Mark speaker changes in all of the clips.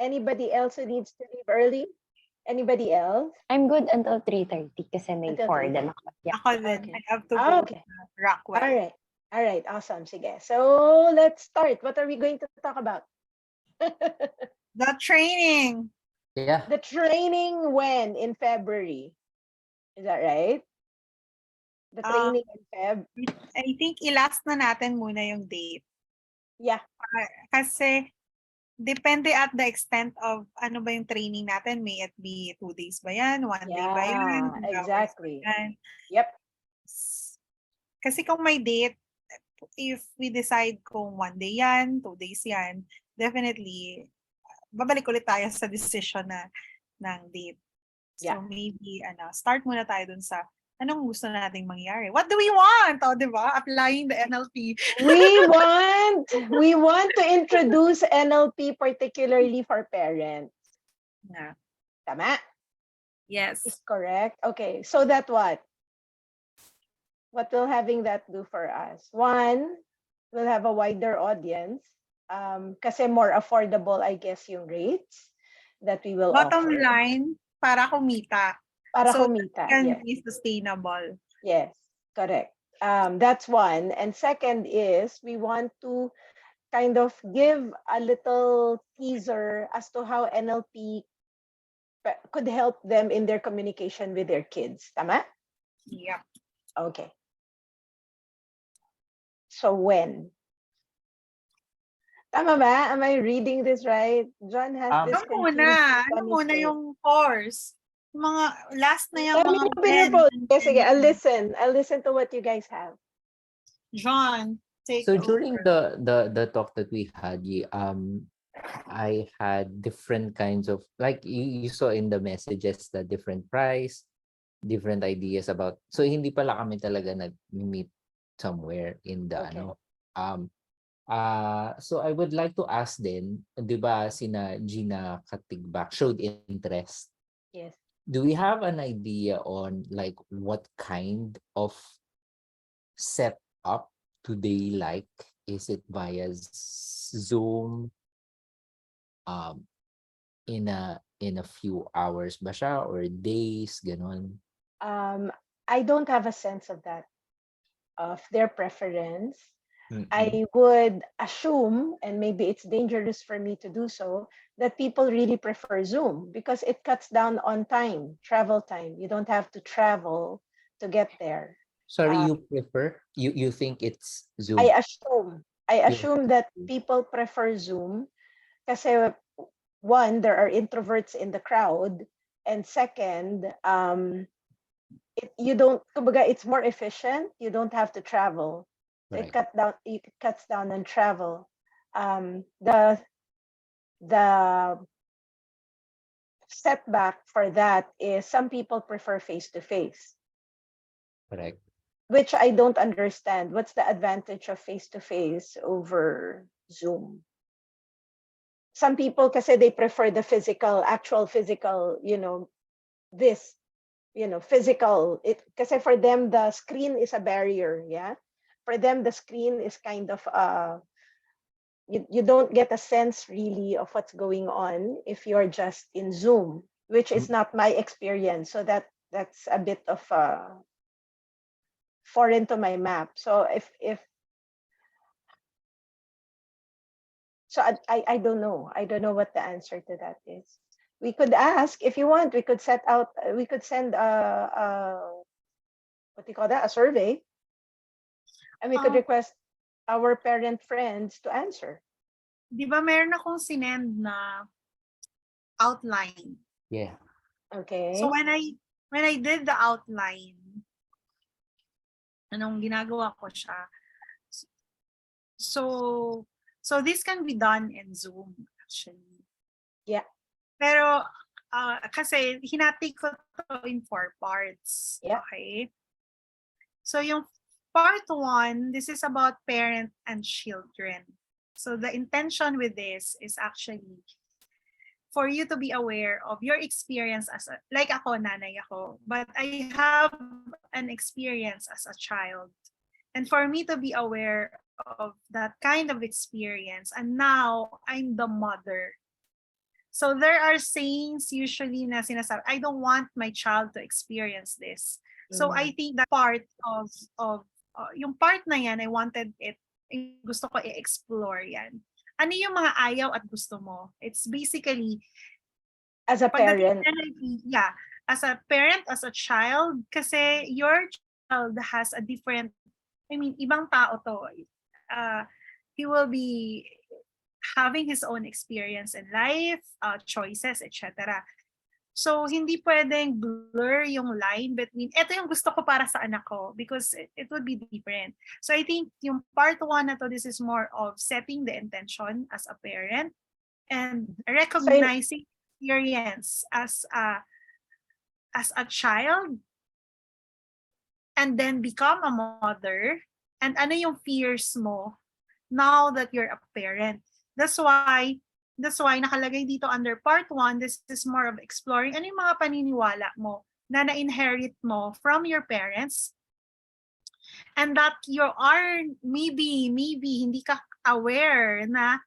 Speaker 1: Anybody else who needs to leave early? Anybody else?
Speaker 2: I'm good until 3:30 kasi may
Speaker 1: Until
Speaker 2: 4 din
Speaker 1: 3:30.
Speaker 2: ako. Yeah.
Speaker 3: Ako din.
Speaker 1: Okay.
Speaker 3: I have to go
Speaker 1: Okay.
Speaker 3: to Rockwell.
Speaker 1: All right. Awesome. Sige. So let's start. What are we going to talk about?
Speaker 3: The training.
Speaker 4: Yeah.
Speaker 1: The training when? In February. Is that right? The training in Feb.
Speaker 3: I think ilast na natin muna yung date.
Speaker 1: Yeah.
Speaker 3: Kasi depende at the extent of ano ba yung training natin. May it be 2 days ba yan? 1 day ba yan? 2 hours
Speaker 1: exactly.
Speaker 3: ba yan?
Speaker 1: Yep.
Speaker 3: Kasi kung may date, if we decide kung 1 day yan, 2 days yan, definitely, babalik ulit tayo sa decision ng date. So maybe, start muna tayo dun sa anong gusto nating mangyari. What do we want? O, di ba? Applying the NLP.
Speaker 1: We want to introduce NLP particularly for parents.
Speaker 3: Yeah.
Speaker 1: Tama?
Speaker 3: Yes.
Speaker 1: Is correct? Okay. So that what? What will having that do for us? One, we'll have a wider audience. Kasi more affordable, I guess, yung rates that we will
Speaker 3: Bottom
Speaker 1: offer.
Speaker 3: line, para kumita.
Speaker 1: Para
Speaker 3: so
Speaker 1: kumita,
Speaker 3: that can
Speaker 1: yes.
Speaker 3: be sustainable.
Speaker 1: Yes, correct. That's one. And second is we want to kind of give a little teaser as to how NLP could help them in their communication with their kids. Tama?
Speaker 3: Yeah.
Speaker 1: Okay. So when? Tama ba? Am I reading this right? John has this
Speaker 3: Ano muna yung course? Mga last na yung
Speaker 1: mga sige, I'll listen to what you guys have.
Speaker 3: John, take
Speaker 4: So
Speaker 3: over.
Speaker 4: during the talk that we had, I had different kinds of, like you saw in the messages, the different price, different ideas about, so hindi pala kami talaga nag-meet somewhere in the so I would like to ask then, di ba sina Gina Katigbak showed interest?
Speaker 1: Yes.
Speaker 4: Do we have an idea on like what kind of setup do they like? Is it via Zoom? In a few hours ba siya or days, ganon?
Speaker 1: I don't have a sense of that, of their preference. I would assume, and maybe it's dangerous for me to do so, that people really prefer Zoom because it cuts down on time, travel time. You don't have to travel to get there.
Speaker 4: Sorry, you prefer? You think it's Zoom?
Speaker 1: I assume that people prefer Zoom kasi one, there are introverts in the crowd, and second, it's more efficient. You don't have to travel. Right. It cuts down on travel. The setback for that is some people prefer face-to-face.
Speaker 4: Correct.
Speaker 1: Which I don't understand. What's the advantage of face-to-face over Zoom? Some people, kasi they prefer the actual physical, physical. Kasi for them, the screen is a barrier, yeah? For them, the screen is kind of, you don't get a sense really of what's going on if you're just in Zoom, which is not my experience. So that's a bit of foreign to my map. So I don't know. I don't know what the answer to that is. We could ask, if you want, we could send what do you call that? A survey. And we could request our parent friends to answer.
Speaker 3: Di ba meron akong sinend na outline?
Speaker 4: Yeah.
Speaker 1: Okay.
Speaker 3: So when I did the outline, anong ginagawa ko siya? So this can be done in Zoom actually.
Speaker 1: Yeah.
Speaker 3: Pero kasi hinati ko to in 4 parts.
Speaker 1: Yeah.
Speaker 3: Okay. So yung part 1, this is about parent and children. So the intention with this is actually for you to be aware of your experience like ako, nanay ako, but I have an experience as a child. And for me to be aware of that kind of experience, and now I'm the mother So there are sayings usually na sinasabi, I don't want my child to experience this. So I think that part of yung part na yan, I wanted it, gusto ko i-explore yan. Ano yung mga ayaw at gusto mo? It's basically,
Speaker 1: as a
Speaker 3: pagdating
Speaker 1: parent.
Speaker 3: sa NLP, yeah, as a parent, as a child, kasi your child has a different, I mean, ibang tao to. He will be having his own experience in life, choices, etc. So, hindi pwedeng blur yung line between, ito yung gusto ko para sa anak ko because it would be different. So, I think yung part 1 na to, this is more of setting the intention as a parent and recognizing experience as a child and then become a mother and ano yung fears mo now that you're a parent. That's why nakalagay dito under part 1, this is more of exploring ano yung mga paniniwala mo na na-inherit mo from your parents and that you are maybe hindi ka aware na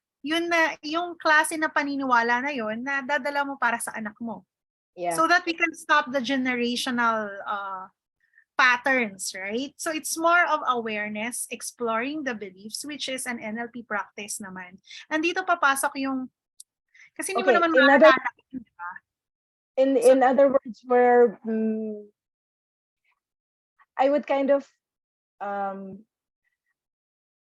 Speaker 3: yung klase na paniniwala na yun na dadala mo para sa anak mo.
Speaker 1: Yeah.
Speaker 3: So that we can stop the generational patterns, right? So it's more of awareness, exploring the beliefs, which is an NLP practice naman. And dito papasok yung, kasi hindi mo
Speaker 1: Okay,
Speaker 3: naman
Speaker 1: in
Speaker 3: maalala, di ba?
Speaker 1: in other words, where I would kind of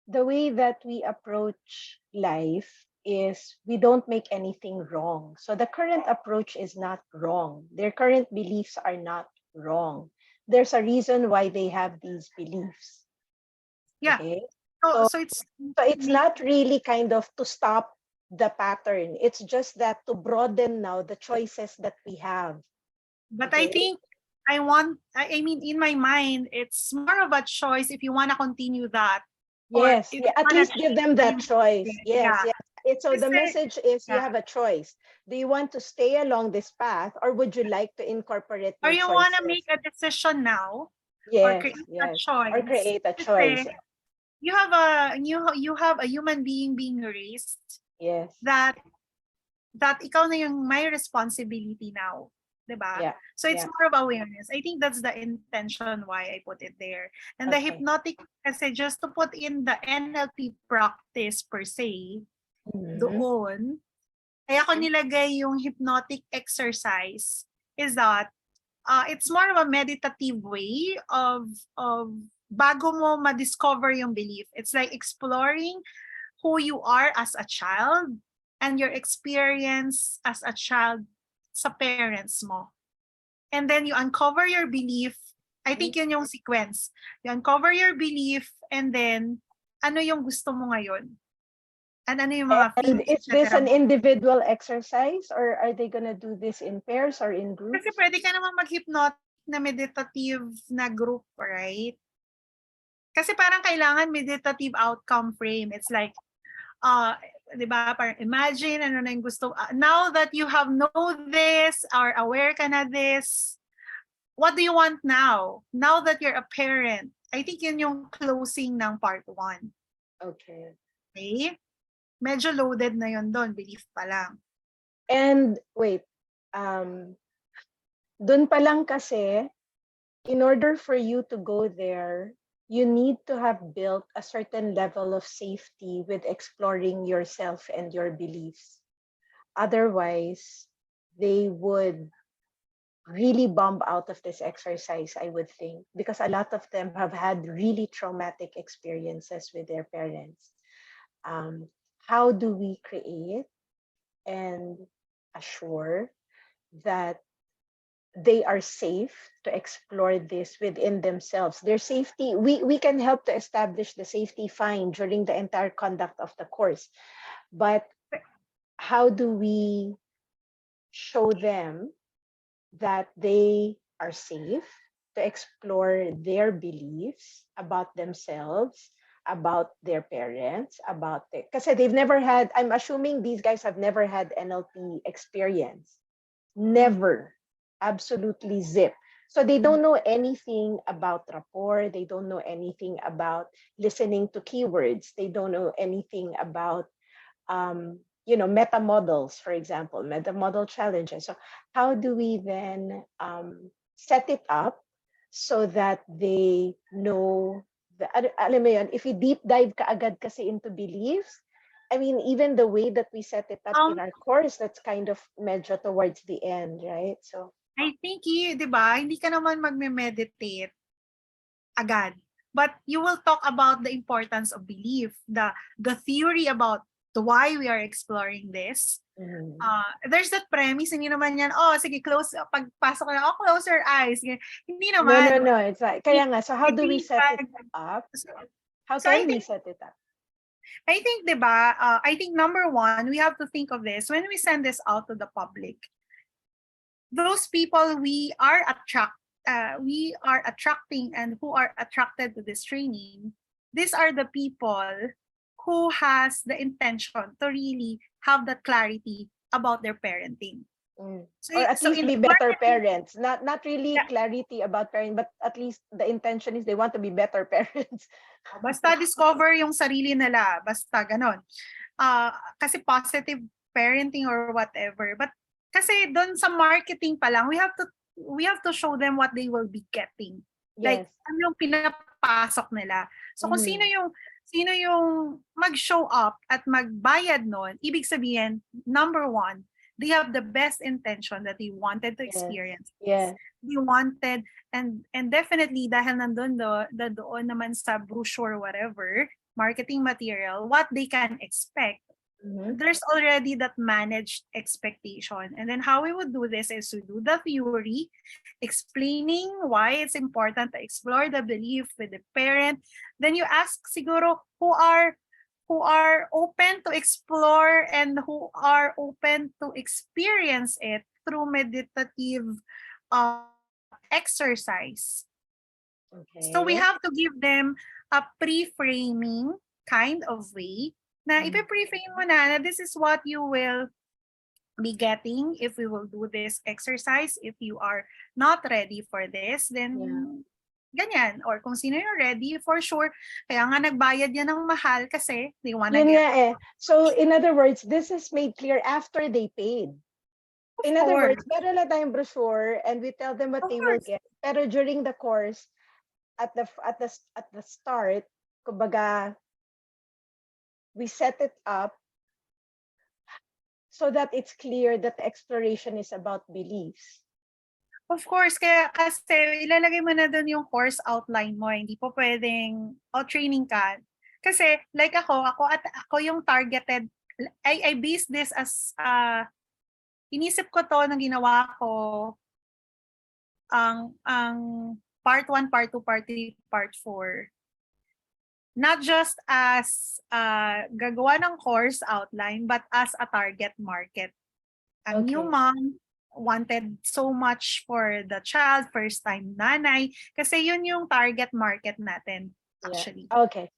Speaker 1: the way that we approach life is we don't make anything wrong. So the current approach is not wrong. Their current beliefs are not wrong. There's a reason why they have these beliefs.
Speaker 3: Yeah.
Speaker 1: Okay.
Speaker 3: So
Speaker 1: it's not really kind of to stop the pattern. It's just that to broaden now the choices that we have.
Speaker 3: But
Speaker 1: Okay.
Speaker 3: I think I mean, in my mind, it's more of a choice if you want to continue that.
Speaker 1: Yes,
Speaker 3: Or if
Speaker 1: yeah,
Speaker 3: you
Speaker 1: at
Speaker 3: wanna
Speaker 1: least give them that
Speaker 3: change
Speaker 1: choice.
Speaker 3: it.
Speaker 1: Yes,
Speaker 3: Yeah.
Speaker 1: yes. So the
Speaker 3: Kasi,
Speaker 1: message is you
Speaker 3: yeah.
Speaker 1: have a choice. Do you want to stay along this path or would you like to incorporate
Speaker 3: Or
Speaker 1: new
Speaker 3: you want to
Speaker 1: choices?
Speaker 3: make a decision now or
Speaker 1: Yes,
Speaker 3: create a
Speaker 1: yes.
Speaker 3: choice.
Speaker 1: Or create a
Speaker 3: Kasi
Speaker 1: choice.
Speaker 3: you have a human being raised
Speaker 1: Yes.
Speaker 3: that ikaw na yung may responsibility now, 'di ba?
Speaker 1: Yeah.
Speaker 3: So it's
Speaker 1: Yeah.
Speaker 3: more of awareness. I think that's the intention why I put it there. And the
Speaker 1: Okay.
Speaker 3: hypnotic kasi just to put in the NLP practice per se doon, kaya ko nilagay yung hypnotic exercise is that it's more of a meditative way of bago mo ma-discover yung belief. It's like exploring who you are as a child and your experience as a child sa parents mo. And then you uncover your belief. I think yun yung sequence. You uncover your belief and then ano yung gusto mo ngayon? And ano yung mga
Speaker 1: And
Speaker 3: feelings,
Speaker 1: is this
Speaker 3: etc.
Speaker 1: an individual exercise or are they going to do this in pairs or in groups?
Speaker 3: Kasi pwede ka naman mag-hypnotic na meditative na group, right? Kasi parang kailangan meditative outcome frame. It's like, di ba, parang imagine ano na yung gusto. Now that you have know this or aware ka na this, what do you want now? Now that you're a parent. I think yun yung closing ng part 1.
Speaker 1: Okay.
Speaker 3: Okay? Medyo loaded na yun doon, belief pa lang.
Speaker 1: And wait, dun pa lang kasi, in order for you to go there, you need to have built a certain level of safety with exploring yourself and your beliefs. Otherwise, they would really bomb out of this exercise, I would think, because a lot of them have had really traumatic experiences with their parents. How do we create and assure that they are safe to explore this within themselves? Their safety, we can help to establish the safety fine during the entire conduct of the course. But how do we show them that they are safe to explore their beliefs about themselves, about their parents, about it? Because they've never had, I'm assuming these guys have never had NLP experience. Never. Absolutely zip. So they don't know anything about rapport. They don't know anything about listening to keywords. They don't know anything about meta models, for example, meta model challenges. So how do we then set it up so that they know alam mo yun, if you deep dive ka agad kasi into beliefs, I mean, even the way that we set it up in our course, that's kind of medyo towards the end, right? So
Speaker 3: I think, di ba, hindi ka naman magme-meditate agad. But you will talk about the importance of belief, the theory about the why we are exploring this. There's that premise, hindi naman yan, sige, close, pagpasok ko na, close your eyes. Hindi naman.
Speaker 1: No, it's like, kaya nga, so how do we set it up? How can we set it up?
Speaker 3: I think, di ba, I think number one, we have to think of this, when we send this out to the public, those people we are attracting and who are attracted to this training, these are the people who has the intention to really have that clarity about their parenting.
Speaker 1: So, or at least be better parents. Not really clarity about parenting, but at least the intention is they want to be better parents.
Speaker 3: Basta discover yung sarili nila, basta ganon. Kasi positive parenting or whatever. But kasi doon sa marketing pa lang, we have to show them what they will be getting.
Speaker 1: Yes.
Speaker 3: Like ano yung pinapasok nila. So kung sino yung mag-show up at magbayad nun, ibig sabihin, number one, they have the best intention that they wanted to experience.
Speaker 1: Yes.
Speaker 3: They wanted, and definitely dahil nandun doon naman sa brochure, whatever, marketing material, what they can expect. There's already that managed expectation. And then how we would do this is to do the theory, explaining why it's important to explore the belief with the parent. Then you ask siguro who are open to explore and who are open to experience it through meditative exercise.
Speaker 1: Okay.
Speaker 3: So we have to give them a pre-framing kind of way na ipe-pre-frame mo na this is what you will be getting if we will do this exercise. If you are not ready for this, then ganyan. Or kung sino yung ready, for sure. Kaya nga nagbayad yan ng mahal kasi they wanna get.
Speaker 1: So in other words, this is made clear after they paid. In other words, meron na tayong brochure and we tell them what they will get. Pero during the course, at the start, kumbaga, we set it up so that it's clear that the exploration is about beliefs.
Speaker 3: Of course, kasi ilalagay mo na doon yung course outline mo. Hindi po pwedeng, training ka. Kasi like ako yung targeted, I base this as, inisip ko to nung ginawa ko, ang part 1, part 2, part 3, part 4. Not just as gagawa ng course outline, but as a target market. A new mom wanted so much for the child, first time nanay, kasi yun yung target market natin actually.
Speaker 1: Okay.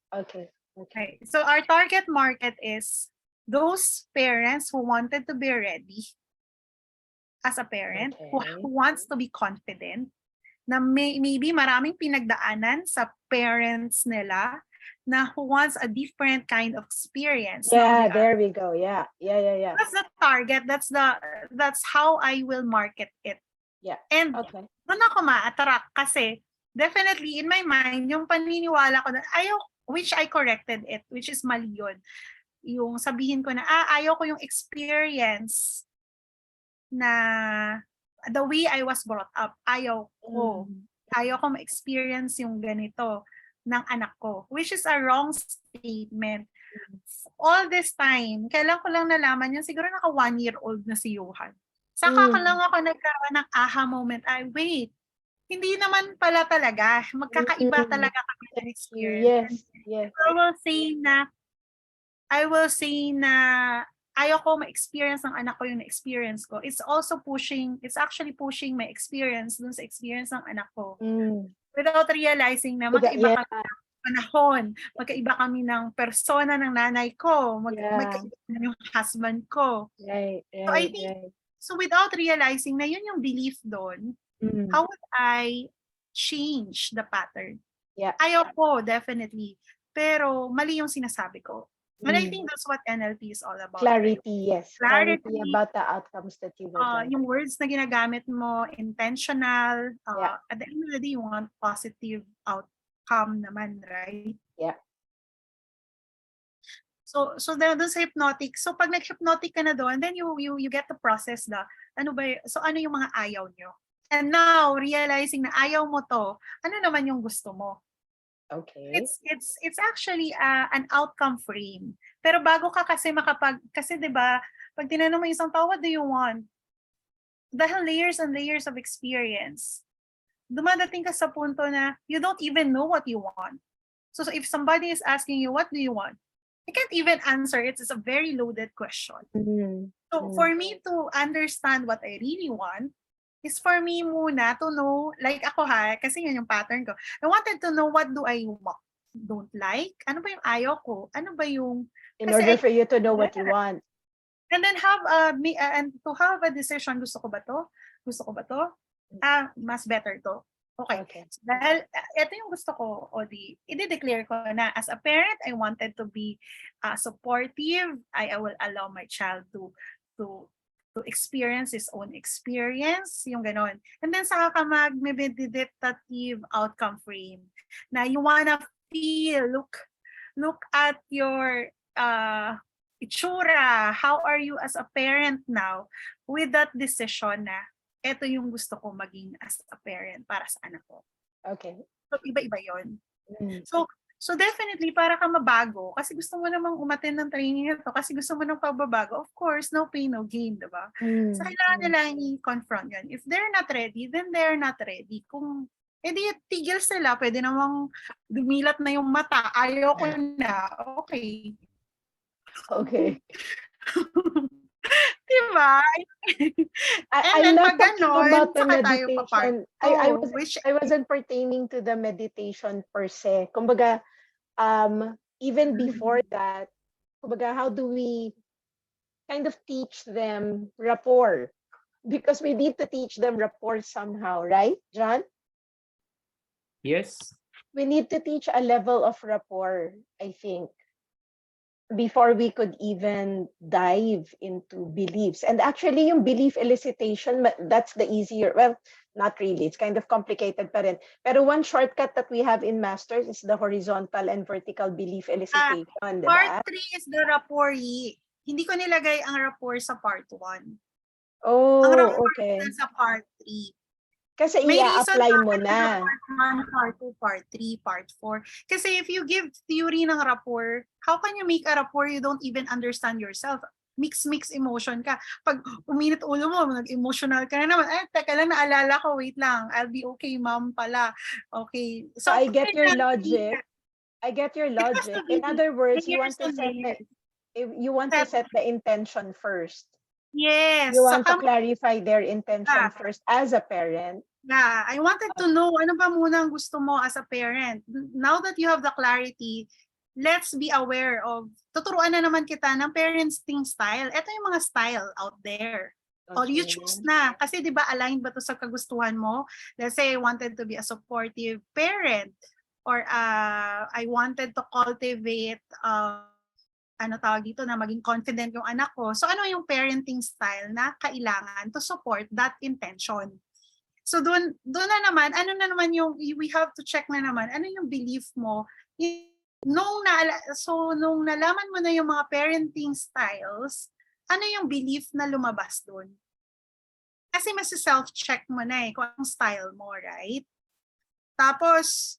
Speaker 3: So our target market is those parents who wanted to be ready as a parent, who wants to be confident, na maybe maraming pinagdaanan sa parents nila, na who wants a different kind of experience.
Speaker 1: There we go. Yeah.
Speaker 3: That's the target. That's how I will market it.
Speaker 1: Yeah.
Speaker 3: And doon ako ma-attract kasi definitely in my mind, yung paniniwala ko na which I corrected it, which is mali yun. Yung sabihin ko na, ayaw ko yung experience na the way I was brought up. Ayaw ko ma-experience yung ganito ng anak ko, which is a wrong statement. All this time, kailan ko lang nalaman yan, siguro naka 1-year-old na si Johan. Saka ka lang ako nagkaroon ng aha moment. Wait, hindi naman pala talaga. Magkakaiba talaga kami ng experience.
Speaker 1: Yes.
Speaker 3: I will say na ayaw ko ma-experience ng anak ko yung na-experience ko. It's actually pushing my experience dun sa experience ng anak ko. Without realizing na magkaiba kami ng panahon, magkaiba kami ng persona ng nanay ko, magkaiba yung husband ko.
Speaker 1: Right.
Speaker 3: So I think, so without realizing na yun yung belief doon, how would I change the pattern?
Speaker 1: Yeah.
Speaker 3: Ayaw ko, definitely. Pero mali yung sinasabi ko. And I
Speaker 1: Mm.
Speaker 3: think that's what NLP is all about. Right?
Speaker 1: Clarity, yes. Clarity
Speaker 3: Clarity,
Speaker 1: about the outcomes that you would like.
Speaker 3: yung words na ginagamit mo, intentional.
Speaker 1: Yeah.
Speaker 3: At the end of the day, you want positive outcome naman, right?
Speaker 1: Yeah.
Speaker 3: So doon sa hypnotic. So pag nag-hypnotic ka na doon, then you get to process ano yung mga ayaw nyo. And now, realizing na ayaw mo to, ano naman yung gusto mo?
Speaker 1: Okay.
Speaker 3: It's actually an outcome frame. Pero bago ka kasi kasi 'di ba, pag tinanong mo isang tao, what do you want? Dahil layers and layers of experience, dumadating ka sa punto na you don't even know what you want. So if somebody is asking you, what do you want? I can't even answer it. It's a very loaded question.
Speaker 1: Mm.
Speaker 3: So for me to understand what I really want, is for me muna to know, like ako kasi yun yung pattern ko. I wanted to know what do I don't like? Ano ba yung ayaw ko? Ano ba yung...
Speaker 1: In order for you to know what you want.
Speaker 3: And then and to have a decision, gusto ko ba to? Gusto ko ba to? Mas better to. Okay. So, dahil ito yung gusto ko, o i-declare ko na as a parent, I wanted to be supportive. I will allow my child to experience his own experience, yung ganon. And then saka ka mag-meditative outcome frame na you wanna feel, look at your itsura, how are you as a parent now with that decision na ito yung gusto ko maging as a parent para sa anak ko.
Speaker 1: Okay.
Speaker 3: So iba-iba yon. So definitely para ka mabago kasi gusto mo namang umattend ng training ito kasi gusto mo ng pagbabago. Of course, no pain, no gain, diba? So kailangan nila i-confront yun. If they're not ready, then they're not ready. Kung edi tigil sila, pwede namang dumilat na yung mata, ayaw ko na, okay.
Speaker 1: Okay.
Speaker 3: Diba?
Speaker 1: I'm not talking about the meditation. I wasn't pertaining to the meditation per se. Kumbaga, even before that, kumbaga, how do we kind of teach them rapport? Because we need to teach them rapport somehow, right, John?
Speaker 4: Yes.
Speaker 1: We need to teach a level of rapport, I think, before we could even dive into beliefs. And actually, yung belief elicitation, that's the easier, well, not really, it's kind of complicated pa rin. Pero one shortcut that we have in Masters is the horizontal and vertical belief elicitation.
Speaker 3: Part 3 is the rapport. Hindi ko nilagay ang rapport sa part 1.
Speaker 1: Oh,
Speaker 3: ang rapport
Speaker 1: okay.
Speaker 3: Sa part 3.
Speaker 1: Kasi i-apply mo na.
Speaker 3: Part 1, part 2, part 3, part 4. Kasi if you give theory ng rapport, how can you make a rapport you don't even understand yourself? Mix emotion ka. Pag uminit ulo mo, nag-emotional ka na naman. Teka lang, naalala ko, wait lang. I'll be okay, mom pala. Okay.
Speaker 1: So I get your logic. In other words, you want to set the intention first.
Speaker 3: Yes.
Speaker 1: You want to clarify their intention first as a parent.
Speaker 3: Yeah, I wanted to know ano ba muna ang gusto mo as a parent. Now that you have the clarity, let's be aware of, tuturuan na naman kita ng parenting style. Ito yung mga style out there. Okay. Or you choose na. Kasi di ba aligned ba to sa kagustuhan mo? Let's say I wanted to be a supportive parent. Or I wanted to cultivate na maging confident yung anak ko. So ano yung parenting style na kailangan to support that intention? So doon na naman, we have to check na naman, ano yung belief mo? Nung nalaman mo na yung mga parenting styles, ano yung belief na lumabas doon? Kasi mas self-check mo na kung anong style mo, right? Tapos,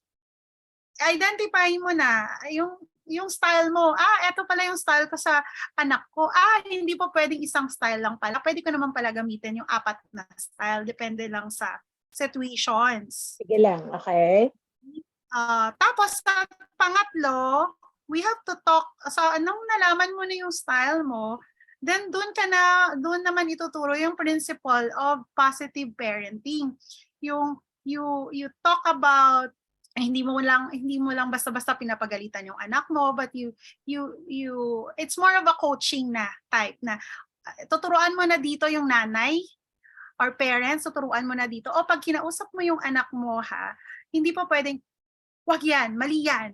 Speaker 3: identify mo na yung style mo, eto pala yung style ko sa anak ko. Hindi po pwedeng isang style lang pala. Pwede ko naman pala gamitin yung 4 na style. Depende lang sa situations.
Speaker 1: Sige lang, okay?
Speaker 3: Tapos sa pangatlo, we have to talk. So, nung nalaman mo na yung style mo, then doon naman ituturo yung principle of positive parenting. Yung you talk about hindi mo lang basta-basta pinapagalitan yung anak mo, but you it's more of a coaching na type na tuturuan mo na dito yung nanay or parents, tuturuan mo na dito. O pag kinausap mo yung anak mo hindi pa pwedeng wag yan, mali yan.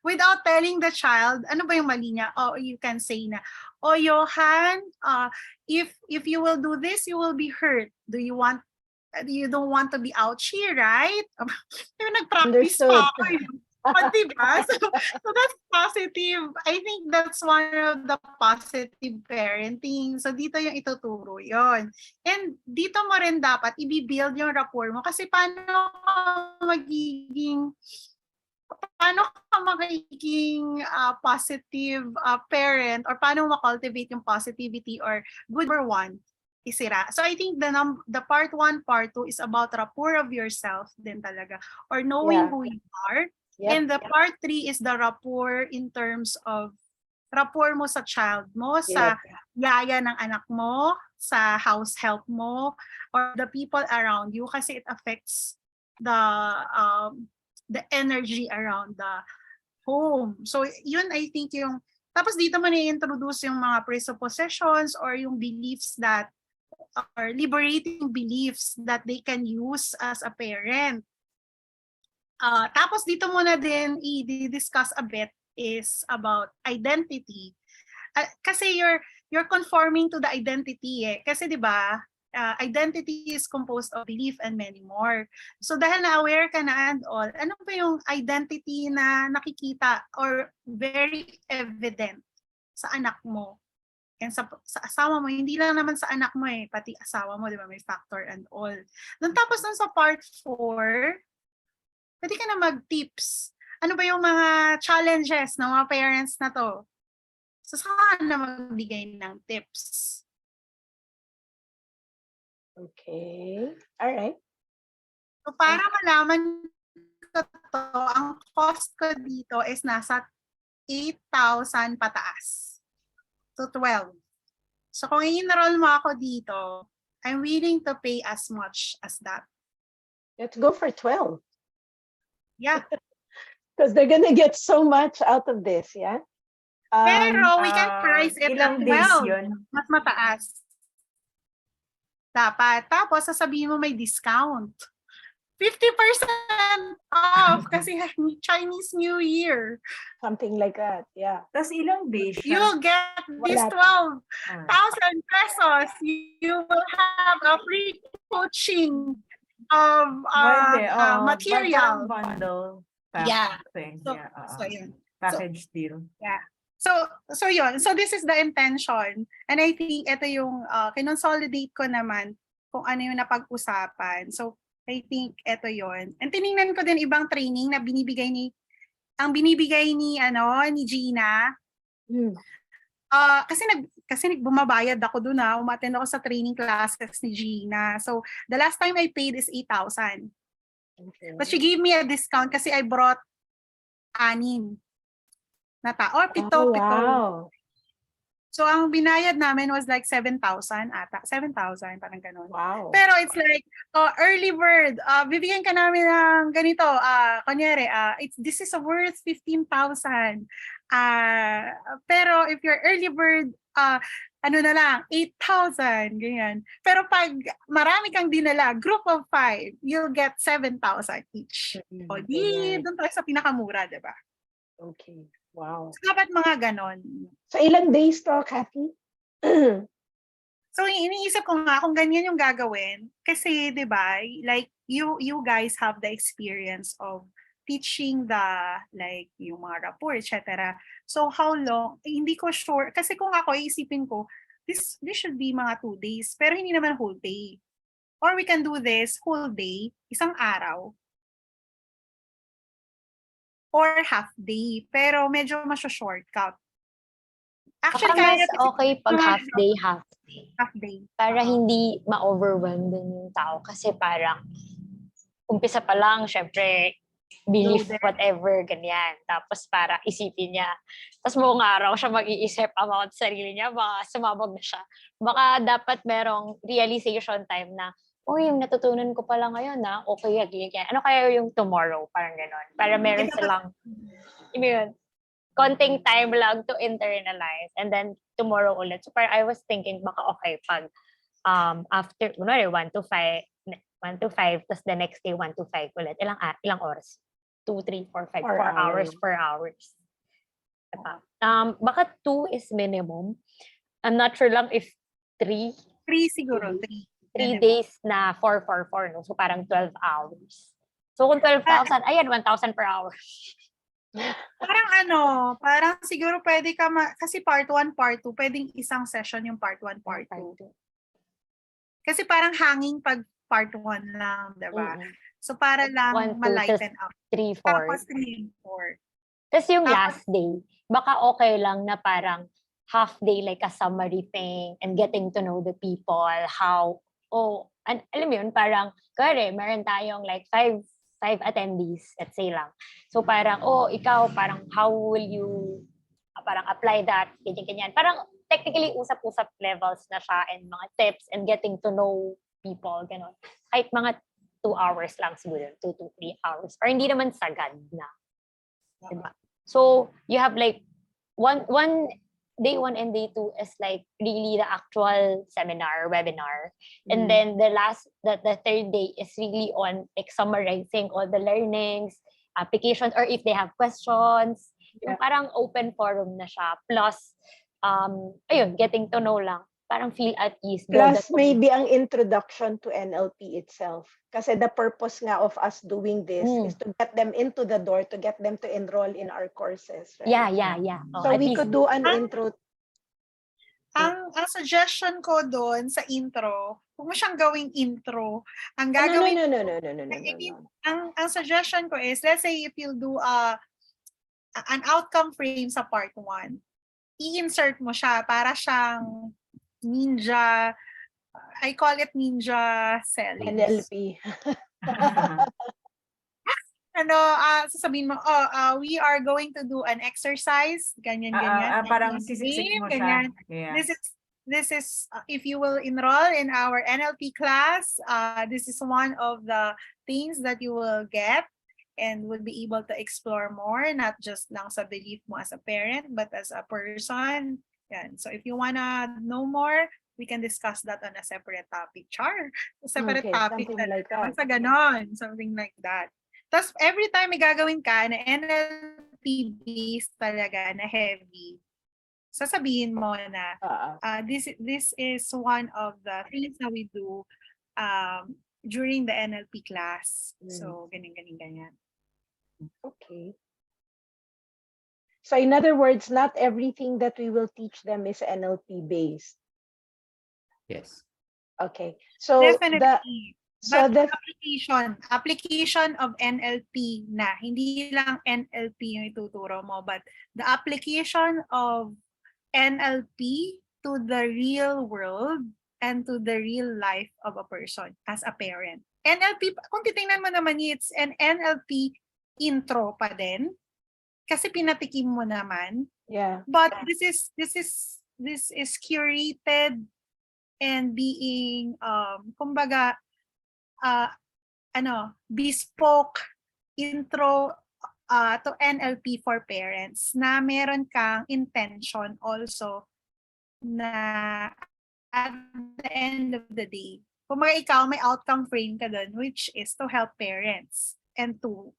Speaker 3: without telling the child, ano ba yung mali niya? Oh, you can say na, oh, Johan, if you will do this, you will be hurt. You don't want to be ouchy, right? Yung nag-practice pa
Speaker 1: Understood.
Speaker 3: ako. Oh, diba? So that's positive. I think that's one of the positive parenting. So dito yung ituturo yon. And dito mo rin dapat i-build yung rapport mo kasi paano ka magiging positive parent or paano mo cultivate yung positivity or good number one isira. So I think the part 1, part 2 is about rapport of yourself din talaga or knowing
Speaker 1: Yeah.
Speaker 3: who you are.
Speaker 1: Yep.
Speaker 3: And the part 3 is the rapport in terms of rapport mo sa child mo, sa yaya ng anak mo, sa house help mo, or the people around you kasi it affects the energy around the home. So yun I think yung tapos dito mo na-introduce yung mga presuppositions or yung beliefs that are liberating beliefs that they can use as a parent. Tapos dito muna din i-discuss a bit is about identity. Kasi you're conforming to the identity eh. Kasi 'di ba, identity is composed of belief and many more. So dahil na-aware ka na and all, ano ba yung identity na nakikita or very evident sa anak mo? And sa asawa mo, hindi lang naman sa anak mo eh, pati asawa mo, di ba, may factor and all. Tapos sa part 4, pwede ka na mag-tips. Ano ba yung mga challenges ng mga parents na to? So saan na magbigay ng tips?
Speaker 1: Okay. All right.
Speaker 3: So para malaman ko to, ang cost ko dito is nasa 8,000 pataas to 12. So kung i-enroll mo ako dito, I'm willing to pay as much as that.
Speaker 1: Let's go for 12.
Speaker 3: Yeah.
Speaker 1: Because they're gonna get so much out of this, yeah?
Speaker 3: Pero we can price it at
Speaker 5: Ilang days
Speaker 3: 12.
Speaker 5: yun?
Speaker 3: Mas mataas. Dapat. Tapos sasabihin mo may discount. 50% off kasi Chinese New Year.
Speaker 1: Something like that, yeah.
Speaker 5: Tapos ilang days siya?
Speaker 3: You'll get this
Speaker 1: Wala.
Speaker 3: 12,000 pesos. You will have a free coaching of material.
Speaker 5: Bundle.
Speaker 3: Yeah.
Speaker 5: Thing.
Speaker 3: So,
Speaker 5: Yeah,
Speaker 3: so yun.
Speaker 5: package deal.
Speaker 3: Yeah. So yun. So this is the intention. And I think ito yung kinonsolidate ko naman kung ano yung napag-usapan. So I think ito yun. And tiningnan ko din ibang training na binibigay ni Gina. Kasi bumabayad ako doon umattend ako sa training classes ni Gina. So the last time I paid is 8,000.
Speaker 1: Okay.
Speaker 3: But she gave me a discount kasi I brought 6 na or 7.
Speaker 1: Wow.
Speaker 3: So ang binayad namin was like 7,000 ata. 7,000, parang ganun.
Speaker 1: Wow.
Speaker 3: Pero it's like, early bird, bibigyan ka namin ng ganito, kunyari, this is worth 15,000. Pero if you're early bird, ano na lang, 8,000, ganyan. Pero pag marami kang dinala, group of 5, you'll get 7,000 each. O di, doon tayo sa pinakamura, diba?
Speaker 1: Okay. Wow.
Speaker 3: So dapat mga ganon.
Speaker 1: So ilang days to, Kathy?
Speaker 3: So iniisip ko nga kung ganyan yung gagawin kasi 'di ba like you guys have the experience of teaching the like yung mga rapport etc. So how long hindi ko sure kasi kung ako iisipin ko this should be mga 2 days pero hindi naman whole day. Or we can do this whole day, isang araw. Or half day pero medyo masyo-shortcut.
Speaker 2: Actually, mas okay pag half day.
Speaker 3: Half day.
Speaker 2: Para hindi ma-overwhelm din yung tao. Kasi parang, umpisa pa lang, syempre, belief, whatever, ganyan. Tapos para isipin niya. Tapos buong araw siya mag-iisip about sarili niya, baka sumabog na siya. Baka dapat merong realization time na, yung natutunan ko pala ngayon na, okay, again. Ano kaya yung tomorrow? Parang gano'n. Para meron silang, yun, konting time lang to internalize and then tomorrow ulit. So I was thinking baka okay pag after 1 to 5 tapos the next day 1 to 5 ulit. Ilang oras? 2, 3, 4, 5,
Speaker 1: 4
Speaker 2: 4 hours
Speaker 1: hours.
Speaker 2: per hours. Diba? Baka 2 is minimum. I'm not sure lang if 3
Speaker 3: 3 siguro, 3.
Speaker 2: 3 days na 4, 4, 4, no? So parang 12 hours. So kung 12,000, ayan, 1,000 per hour.
Speaker 3: Parang parang siguro pwede ka, kasi part 1, part 2, pwedeng isang session yung part 1, part 2. Kasi parang hanging pag part 1 lang, diba? So para lang
Speaker 2: 1, 2,
Speaker 3: ma-lighten up.
Speaker 2: 3, 4.
Speaker 3: Tapos 3 and 4.
Speaker 2: Tapos yung
Speaker 3: Tapos-
Speaker 2: last day, baka okay lang na parang half day like a summary thing and getting to know the people, how, alam mo yun, parang, kaya meron tayong like 5 attendees, let's say lang. So parang, ikaw, parang how will you parang apply that, ganyan. Parang technically usap-usap levels na siya and mga tips and getting to know people, gano'n. Kahit mga 2 hours lang siguro, 2 to 3 hours. Or hindi naman sagad na. Diba? So you have like one day 1 and day 2 is like really the actual seminar, webinar. And then the third day is really on like summarizing all the learnings, applications, or if they have questions.
Speaker 1: Yeah.
Speaker 2: So parang open forum na siya. Plus, ayun, getting to know lang. Parang feel at ease.
Speaker 1: Plus, maybe ang introduction to NLP itself. Kasi the purpose nga of us doing this is to get them into the door, to get them to enroll in our courses. Right?
Speaker 2: Yeah.
Speaker 1: So we could do an intro.
Speaker 3: Ang suggestion ko doon sa intro, huwag mo siyang gawing intro. Ang
Speaker 1: No.
Speaker 3: gagawin ang suggestion ko is, let's say if you'll do an outcome frame sa part 1, i-insert mo siya para siyang ninja, I call it ninja selling.
Speaker 1: NLP.
Speaker 3: Sasabihin mo, we are going to do an exercise, ganyan.
Speaker 5: Parang sisip mo siya. Yeah.
Speaker 3: This is if you will enroll in our NLP class, this is one of the things that you will get and will be able to explore more, not just lang sa belief mo as a parent, but as a person. Yan. So if you wanna know more, we can discuss that on a separate topic. Separate topic.
Speaker 1: Something like that.
Speaker 3: Sa ganon, something like that. Tapos every time may gagawin ka na NLP based talaga na heavy, sasabihin mo na this is one of the things that we do during the NLP class. So ganyan.
Speaker 1: Okay. So in other words, not everything that we will teach them is NLP based.
Speaker 4: Yes.
Speaker 1: Okay. So
Speaker 3: definitely.
Speaker 1: But
Speaker 3: the application of NLP na, hindi lang NLP yung ituturo mo, but the application of NLP to the real world and to the real life of a person as a parent. NLP, kung titingnan mo naman, it's an NLP intro pa din kasi pinatikim mo naman.
Speaker 1: Yeah.
Speaker 3: But this is curated and being kumbaga bespoke intro to NLP for parents na meron kang intention also na at the end of the day, kung ikaw may outcome frame ka dun, which is to help parents and to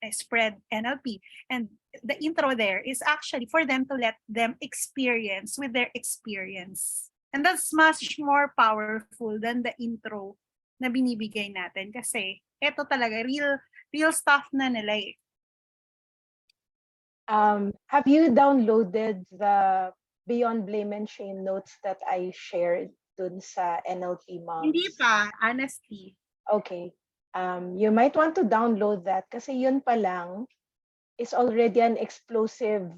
Speaker 3: spread NLP. And the intro there is actually for them to let them experience with their experience. And that's much more powerful than the intro na binibigay natin kasi ito talaga real stuff na nila eh.
Speaker 1: Have you downloaded the Beyond Blame and Shame notes that I shared dun sa NLP Moms?
Speaker 3: Hindi pa, honestly.
Speaker 1: Okay. You might want to download that kasi yun pa lang is already an explosive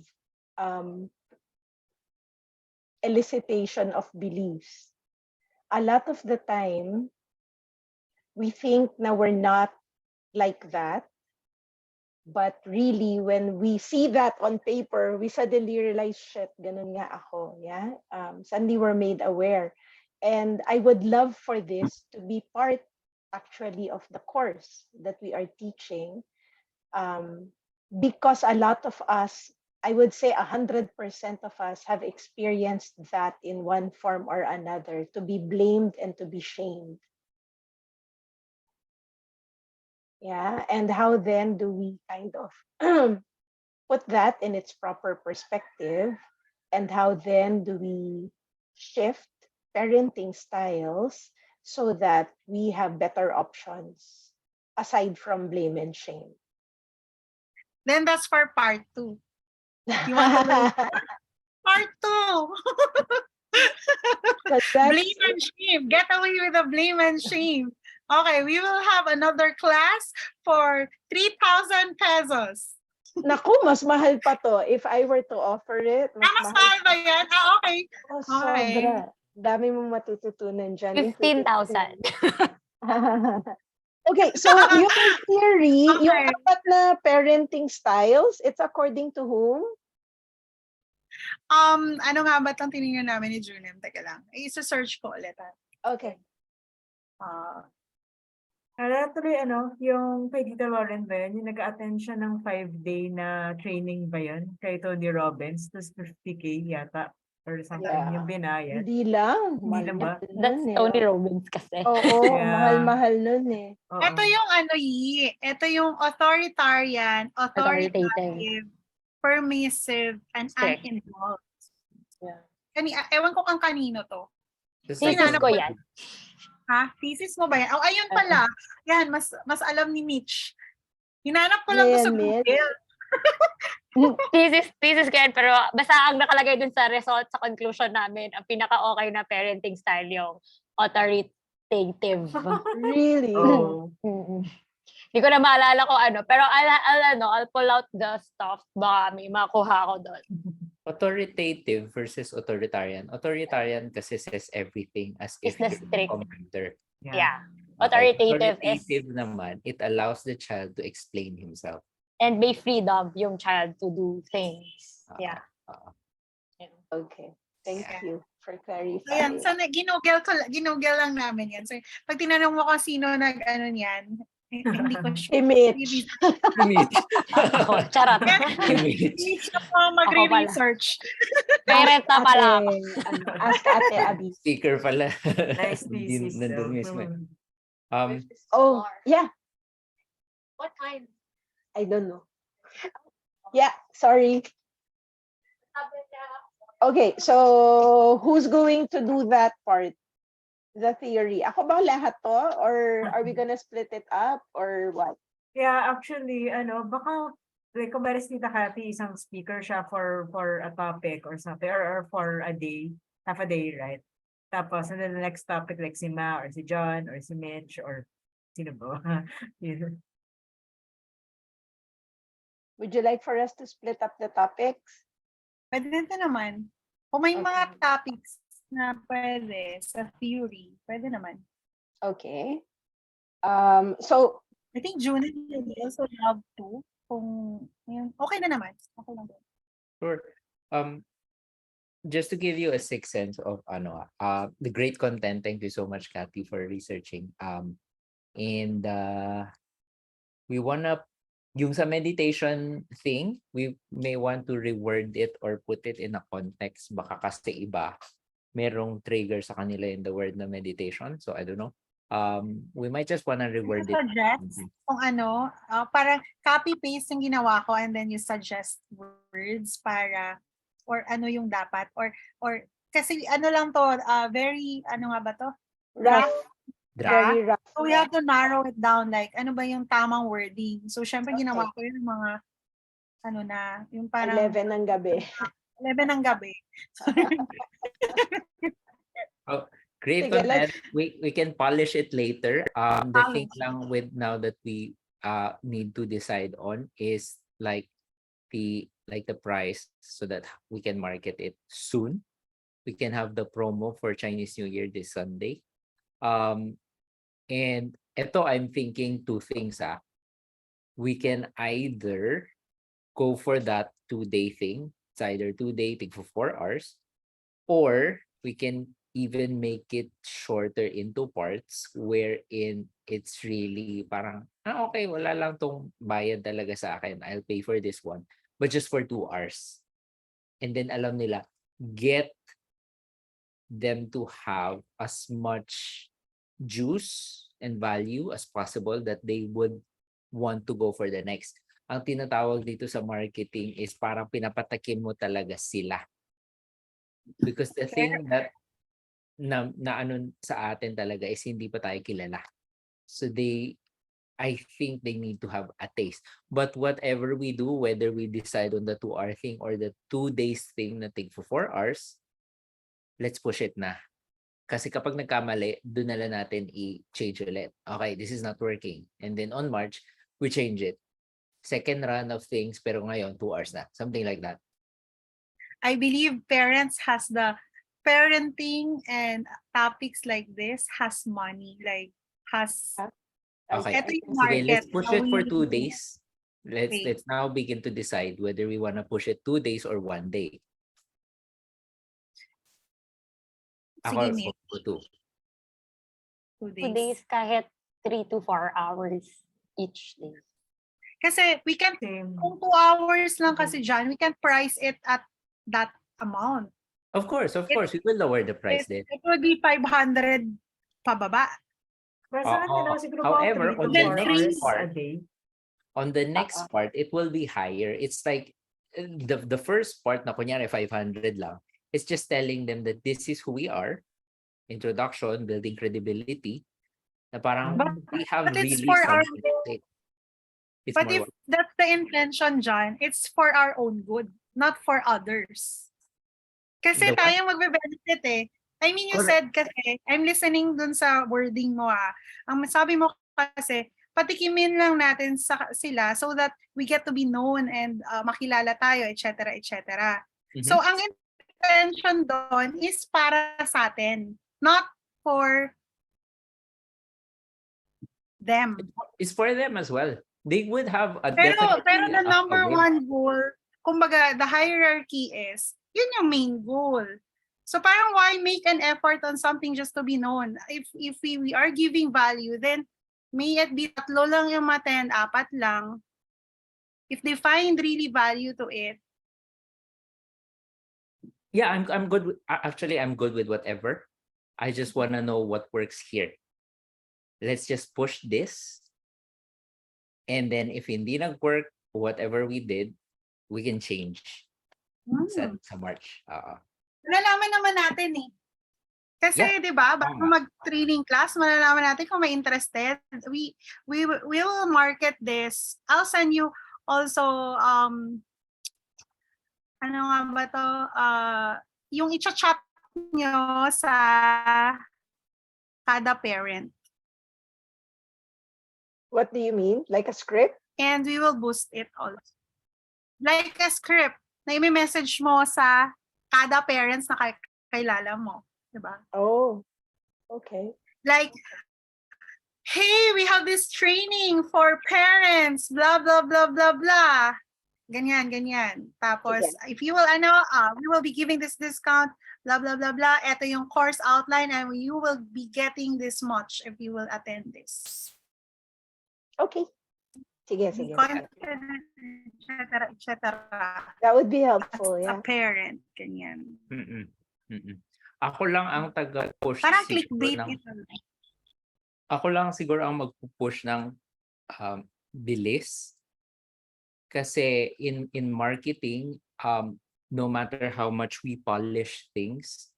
Speaker 1: elicitation of beliefs. A lot of the time, we think na we're not like that. But really, when we see that on paper, we suddenly realize, shit, ganun nga ako. Yeah? Suddenly we're made aware. And I would love for this to be part, actually, of the course that we are teaching. Because a lot of us, I would say 100% of us have experienced that in one form or another, to be blamed and to be shamed. Yeah. And how then do we kind of put that in its proper perspective? And how then do we shift parenting styles so that we have better options aside from blame and shame?
Speaker 3: Then that's for part 2. You want to know part 2?
Speaker 1: Because that's
Speaker 3: Blame and shame. Get away with the blame and shame. Okay, we will have another class for 3,000 pesos.
Speaker 1: naku, mas mahal pa to. If I were to offer it, mas
Speaker 3: Mas
Speaker 1: mahal
Speaker 3: mahal
Speaker 1: pa.
Speaker 3: ba yan? Okay.
Speaker 1: Oh,
Speaker 3: Okay.
Speaker 1: sobra. Dami mong matututunan dyan.
Speaker 2: 15,000.
Speaker 1: Okay, so yung theory, yung
Speaker 3: Okay.
Speaker 1: apat na parenting styles, it's according to whom?
Speaker 3: Ano nga ba itong tinignan namin ni Junem? Teka lang. Isa-search ko ulit.
Speaker 1: Okay.
Speaker 5: Tuloy yung kay Tita Lauren ba yun? Yung nag-attend siya ng 5-day na training ba yun? Kay Tony Robbins, tapos 50K yata. Or something
Speaker 1: Yeah.
Speaker 5: yung binayad.
Speaker 1: Hindi lang.
Speaker 5: Hindi lang ba?
Speaker 1: Mahal
Speaker 2: That's
Speaker 1: nun eh.
Speaker 2: Tony Robbins kasi.
Speaker 1: Oo,
Speaker 5: Yeah.
Speaker 1: mahal-mahal nun eh.
Speaker 5: Oo.
Speaker 3: Ito yung ito yung authoritarian, authoritative, permissive, and
Speaker 2: Strict.
Speaker 3: uninvolved.
Speaker 1: Yeah.
Speaker 3: Ewan ko kang kanino to.
Speaker 4: Just
Speaker 2: Thesis ko yan.
Speaker 3: Ha? Thesis mo ba yan? Oh, ayun pala. Yan, mas alam ni Mitch. Hinanap ko lang to sa
Speaker 1: Yan, Mitch.
Speaker 3: Google.
Speaker 2: thesis ko yan, pero basta ang nakalagay dun sa result, sa conclusion namin, ang pinaka-okay na parenting style yung authoritative.
Speaker 1: Really?
Speaker 5: Oh.
Speaker 2: Hindi ko na maalala ko ano, pero I'll pull out the stuff, baka may makuha ko doon.
Speaker 4: Authoritative versus authoritarian. Authoritarian kasi says everything as if
Speaker 2: Is the
Speaker 4: you're the
Speaker 2: strict.
Speaker 4: commander.
Speaker 2: Yeah.
Speaker 4: Okay.
Speaker 2: Authoritative is,
Speaker 4: Authoritative naman, it allows the child to explain himself.
Speaker 2: and may freedom yung child to do things. Yeah.
Speaker 1: Okay. Thank you for clarifying.
Speaker 3: Ayan, sana ginugel lang namin yan. So, pag tinanong mo kung sino nag-ano niyan, hindi ko sure.
Speaker 1: Image.
Speaker 4: Image.
Speaker 2: Oh, charot.
Speaker 3: Hindi siya pa magre-research.
Speaker 2: Parent na pala ako.
Speaker 1: Ask Ate Abby.
Speaker 4: Speaker pala.
Speaker 5: Nice thesis.
Speaker 4: Nandun mismo.
Speaker 1: Oh, yeah.
Speaker 2: What kind?
Speaker 1: I don't know. Yeah, sorry. Okay, so who's going to do that part? The theory. Ako ba lahat to? Or are we gonna split it up? Or what?
Speaker 5: Yeah, actually, baka, like, kung meron si Tita Cathy, isang speaker siya for a topic or something, or for a day, half a day, right? Tapos, and then the next topic, like si Ma, or si John, or si Mitch, or sino ba? Yun.
Speaker 1: Would you like for us to split up the topics?
Speaker 3: Pwede din naman. Kung may mga topics na pwede sa theory, pwede naman.
Speaker 1: Okay. So,
Speaker 3: I think June will also love to. Kung, yun, okay na naman. Okay lang din.
Speaker 4: Sure. Just to give you a sixth sense of the great content. Thank you so much, Kathy, for researching. And we wanna yung sa meditation thing, we may want to reword it or put it in a context. Baka kasi iba, merong trigger sa kanila in the word na meditation. So I don't know. We might just wanna reword it.
Speaker 3: Suggest kung parang copy-paste yung ginawa ko and then you suggest words para or ano yung dapat or kasi lang to very nga ba to?
Speaker 1: rough. Very rough.
Speaker 3: So we have to narrow it down like ano ba yung tamang wording. So syempre ginawa ko yung mga yung parang
Speaker 1: 11 ng gabi.
Speaker 3: 11 ng gabi.
Speaker 4: Oh, great content. We can polish it later. The thing lang with now that we need to decide on is like the price so that we can market it soon. We can have the promo for Chinese New Year this Sunday. And ito, I'm thinking two things. We can either go for that 2-day thing. It's either 2-day thing for 4 hours, or we can even make it shorter into parts wherein it's really parang, okay, wala lang tong bayad talaga sa akin. I'll pay for this one. But just for 2 hours. And then alam nila, get them to have as much juice and value as possible that they would want to go for the next. Ang tinatawag dito sa marketing is parang pinapatakim mo talaga sila. Because the thing that na ano sa atin talaga is hindi pa tayo kilala. So I think they need to have a taste. But whatever we do, whether we decide on the 2-hour thing or the 2 days thing na take for 4 hours, let's push it na. Kasi kapag nagkamali, doon na lang natin i-change ulit. Okay, this is not working. And then on March, we change it. Second run of things, pero ngayon, 2 hours na. Something like that.
Speaker 3: I believe parents has the parenting and topics like this has money, like has
Speaker 4: Okay.
Speaker 3: ito yung
Speaker 4: Sige, let's
Speaker 3: market.
Speaker 4: push
Speaker 3: How
Speaker 4: it for
Speaker 3: we
Speaker 4: 2 days.
Speaker 3: Okay.
Speaker 4: Let's now begin to decide whether we want to push it 2 days or 1 day.
Speaker 3: Sige,
Speaker 4: Ako,
Speaker 3: Nick.
Speaker 4: for 2.
Speaker 3: 2
Speaker 2: 2
Speaker 3: days.
Speaker 2: days kahit 3 to 4 hours each day.
Speaker 3: Kasi we can,
Speaker 5: Same.
Speaker 3: kung 2 hours lang kasi dyan, we can price it at that amount.
Speaker 4: Of course, we will lower the price then.
Speaker 3: It would be 500 pababa.
Speaker 5: Pero sa akin, siguro
Speaker 4: However,
Speaker 5: mga 3 to
Speaker 4: on the
Speaker 5: 4
Speaker 4: next
Speaker 5: hours
Speaker 4: part,
Speaker 5: a day.
Speaker 4: on the next part, it will be higher. It's like the first part na kunyari 500 lang, it's just telling them that this is who we are, introduction, building credibility, na parang we have
Speaker 3: but it's
Speaker 4: really
Speaker 3: for our
Speaker 4: something to say. It's
Speaker 3: But
Speaker 4: more
Speaker 3: if that's the intention, John, it's for our own good, not for others. Kasi
Speaker 4: The what?
Speaker 3: tayo magbe-benefit eh. I mean, you
Speaker 4: Correct.
Speaker 3: said kasi, I'm listening dun sa wording mo Ang sabi mo kasi, patikimin lang natin sila so that we get to be known and makilala tayo, etc. etc. So, ang intention doon is para sa atin, not for them.
Speaker 4: It's for them as well. They would have a
Speaker 3: Pero
Speaker 4: definitely
Speaker 3: the
Speaker 4: a
Speaker 3: number
Speaker 4: win.
Speaker 3: one goal, kumbaga, the hierarchy is, yun yung main goal. So parang why make an effort on something just to be known? If we are giving value, then may it be 3 lang yung ma-attend, 4 lang. If they find really value to it.
Speaker 4: Yeah, I'm good with, actually I'm good with whatever. I just want to know what works here. Let's just push this. And then if hindi nag-work, whatever we did, we can change sa March.
Speaker 3: Malalaman naman natin eh. Kasi, di ba, bago mag-training class, malalaman natin kung may interested. We will market this. I'll send you also, ano nga ba to? Yung i-chat nyo sa kada parent.
Speaker 1: What do you mean? Like a script?
Speaker 3: And we will boost it also. Like a script na i-message mo sa kada parents na kailala mo. Diba?
Speaker 1: Oh, okay.
Speaker 3: Like, hey, we have this training for parents, blah, blah, blah, blah, blah. Ganyan, ganyan. Tapos, if you will, we will be giving this discount, blah, blah, blah, blah. Ito yung course outline and you will be getting this much if you will attend this.
Speaker 1: Okay. Sige, sige.
Speaker 3: Etc. etc.
Speaker 1: That would be helpful,
Speaker 3: As
Speaker 1: yeah.
Speaker 3: a parent, ganyan.
Speaker 4: Ako lang ang taga-push.
Speaker 3: Parang clickbait ito.
Speaker 4: Ako lang siguro ang magpupush ng bilis. Kasi in marketing, no matter how much we polish things,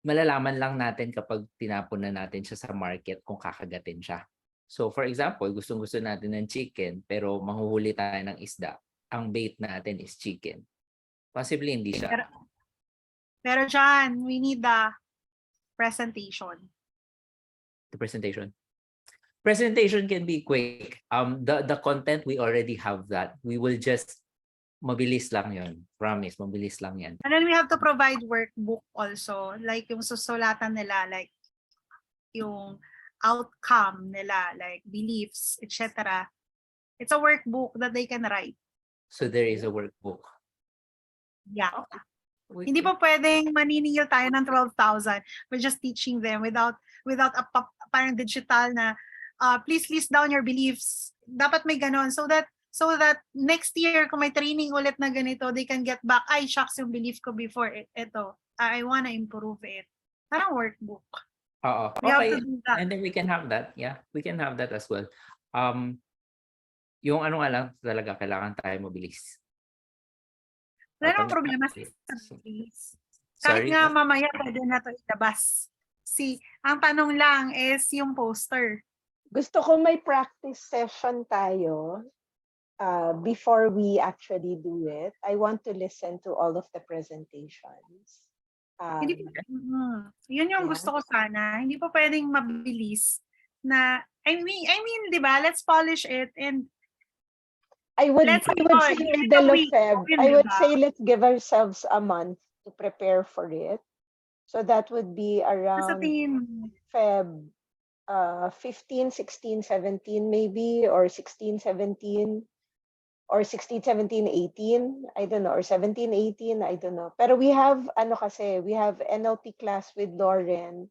Speaker 4: malalaman lang natin kapag tinapon na natin siya sa market kung kakagatin siya. So for example, gustong-gusto natin ng chicken pero manghuhuli tayo ng isda. Ang bait natin is chicken. Possibly hindi siya.
Speaker 3: Pero John, we need the presentation.
Speaker 4: The presentation. Presentation can be quick. The content, we already have that. We will just, mabilis lang yon. Promise, mabilis lang yan.
Speaker 3: And then we have to provide workbook also. Like yung susulatan nila, like yung outcome nila, like beliefs, etc. It's a workbook that they can write.
Speaker 4: So there is a workbook.
Speaker 3: Yeah. Hindi pa pwedeng maniningil tayo ng 12,000. We're just teaching them without a parang digital na please list down your beliefs. Dapat may ganon so that next year kung may training ulit na ganito, they can get back, ay shucks yung belief ko before ito. I wanna improve it. Parang workbook.
Speaker 4: Okay. And then we can have that. Yeah, we can have that as well. Yung ano nga lang talaga kailangan tayo mabilis.
Speaker 3: Wala namang
Speaker 4: Kapag
Speaker 3: problema sa
Speaker 4: so-
Speaker 3: bilis. Kahit
Speaker 4: sorry.
Speaker 3: nga mamaya pwede na to ilabas. Ang tanong lang is yung poster.
Speaker 1: Gusto ko may practice session tayo before we actually do it. I want to listen to all of the presentations.
Speaker 3: Hindi po, yun yung
Speaker 1: Yeah.
Speaker 3: gusto ko sana. Hindi po pwedeng mabilis na, I mean, di ba, let's polish it and
Speaker 1: I would
Speaker 3: let's
Speaker 1: say
Speaker 3: give it
Speaker 1: middle
Speaker 3: a
Speaker 1: of
Speaker 3: week.
Speaker 1: Feb.
Speaker 3: Yun,
Speaker 1: I
Speaker 3: di
Speaker 1: would
Speaker 3: ba?
Speaker 1: say let's give ourselves a month to prepare for it. So that would be
Speaker 3: Sa
Speaker 1: around
Speaker 3: tingin,
Speaker 1: Feb 15, 16, 17 maybe, or 16, 17, or 16, 17, 18, I don't know, or 17, 18, I don't know. Pero we have, we have NLP class with Lauren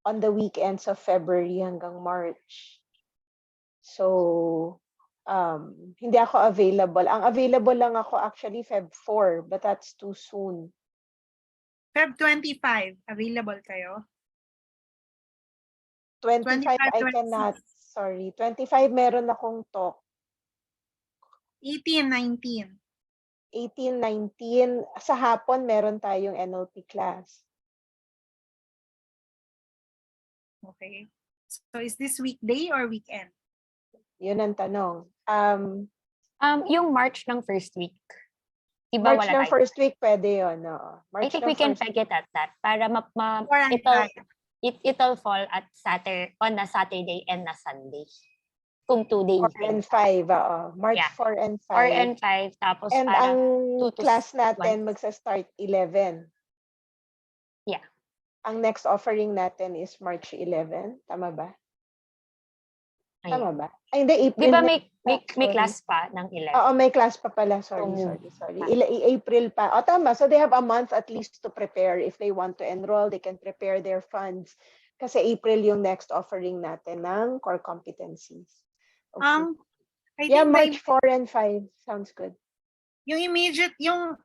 Speaker 1: on the weekends of February hanggang March. So, hindi ako available. Ang available lang ako actually Feb 4, but that's too soon.
Speaker 3: Feb 25, available kayo?
Speaker 1: 25,
Speaker 3: 25,
Speaker 1: I cannot. Sorry. 25, meron akong talk.
Speaker 3: 18, 19.
Speaker 1: 18, 19. Sa hapon, meron tayong NLP class.
Speaker 3: Okay. So is this weekday or weekend?
Speaker 1: Yun ang tanong.
Speaker 2: Yung March ng first week. Diba
Speaker 1: March
Speaker 2: wala
Speaker 1: ng
Speaker 2: tayo?
Speaker 1: first week, pwede yun. No?
Speaker 2: I
Speaker 1: March
Speaker 2: think
Speaker 1: ng
Speaker 2: we can
Speaker 1: first
Speaker 2: peg it at that para
Speaker 3: 4 and 5.
Speaker 2: it'll fall at on a Saturday and a Sunday. Kung 2 days.
Speaker 1: 4 and 5. March
Speaker 2: Yeah.
Speaker 1: 4 and 5.
Speaker 2: 4 and 5 tapos
Speaker 1: And
Speaker 2: parang
Speaker 1: ang
Speaker 2: 2 to
Speaker 1: class
Speaker 2: 1.
Speaker 1: natin magsa-start 11.
Speaker 2: Yeah.
Speaker 1: Ang next offering natin is March 11. Tama ba? Tama ba? Ay, hindi, April.
Speaker 2: Di ba
Speaker 1: na-
Speaker 2: may
Speaker 1: sorry.
Speaker 2: class pa ng 11?
Speaker 1: Oo, may class pa pala. Sorry. April pa. O, tama. So they have a month at least to prepare. If they want to enroll, they can prepare their funds. Kasi April yung next offering natin ng core competencies. Okay.
Speaker 3: I
Speaker 1: Yeah,
Speaker 3: think
Speaker 1: March 4 and 5. Sounds good.
Speaker 3: yung immediate, yung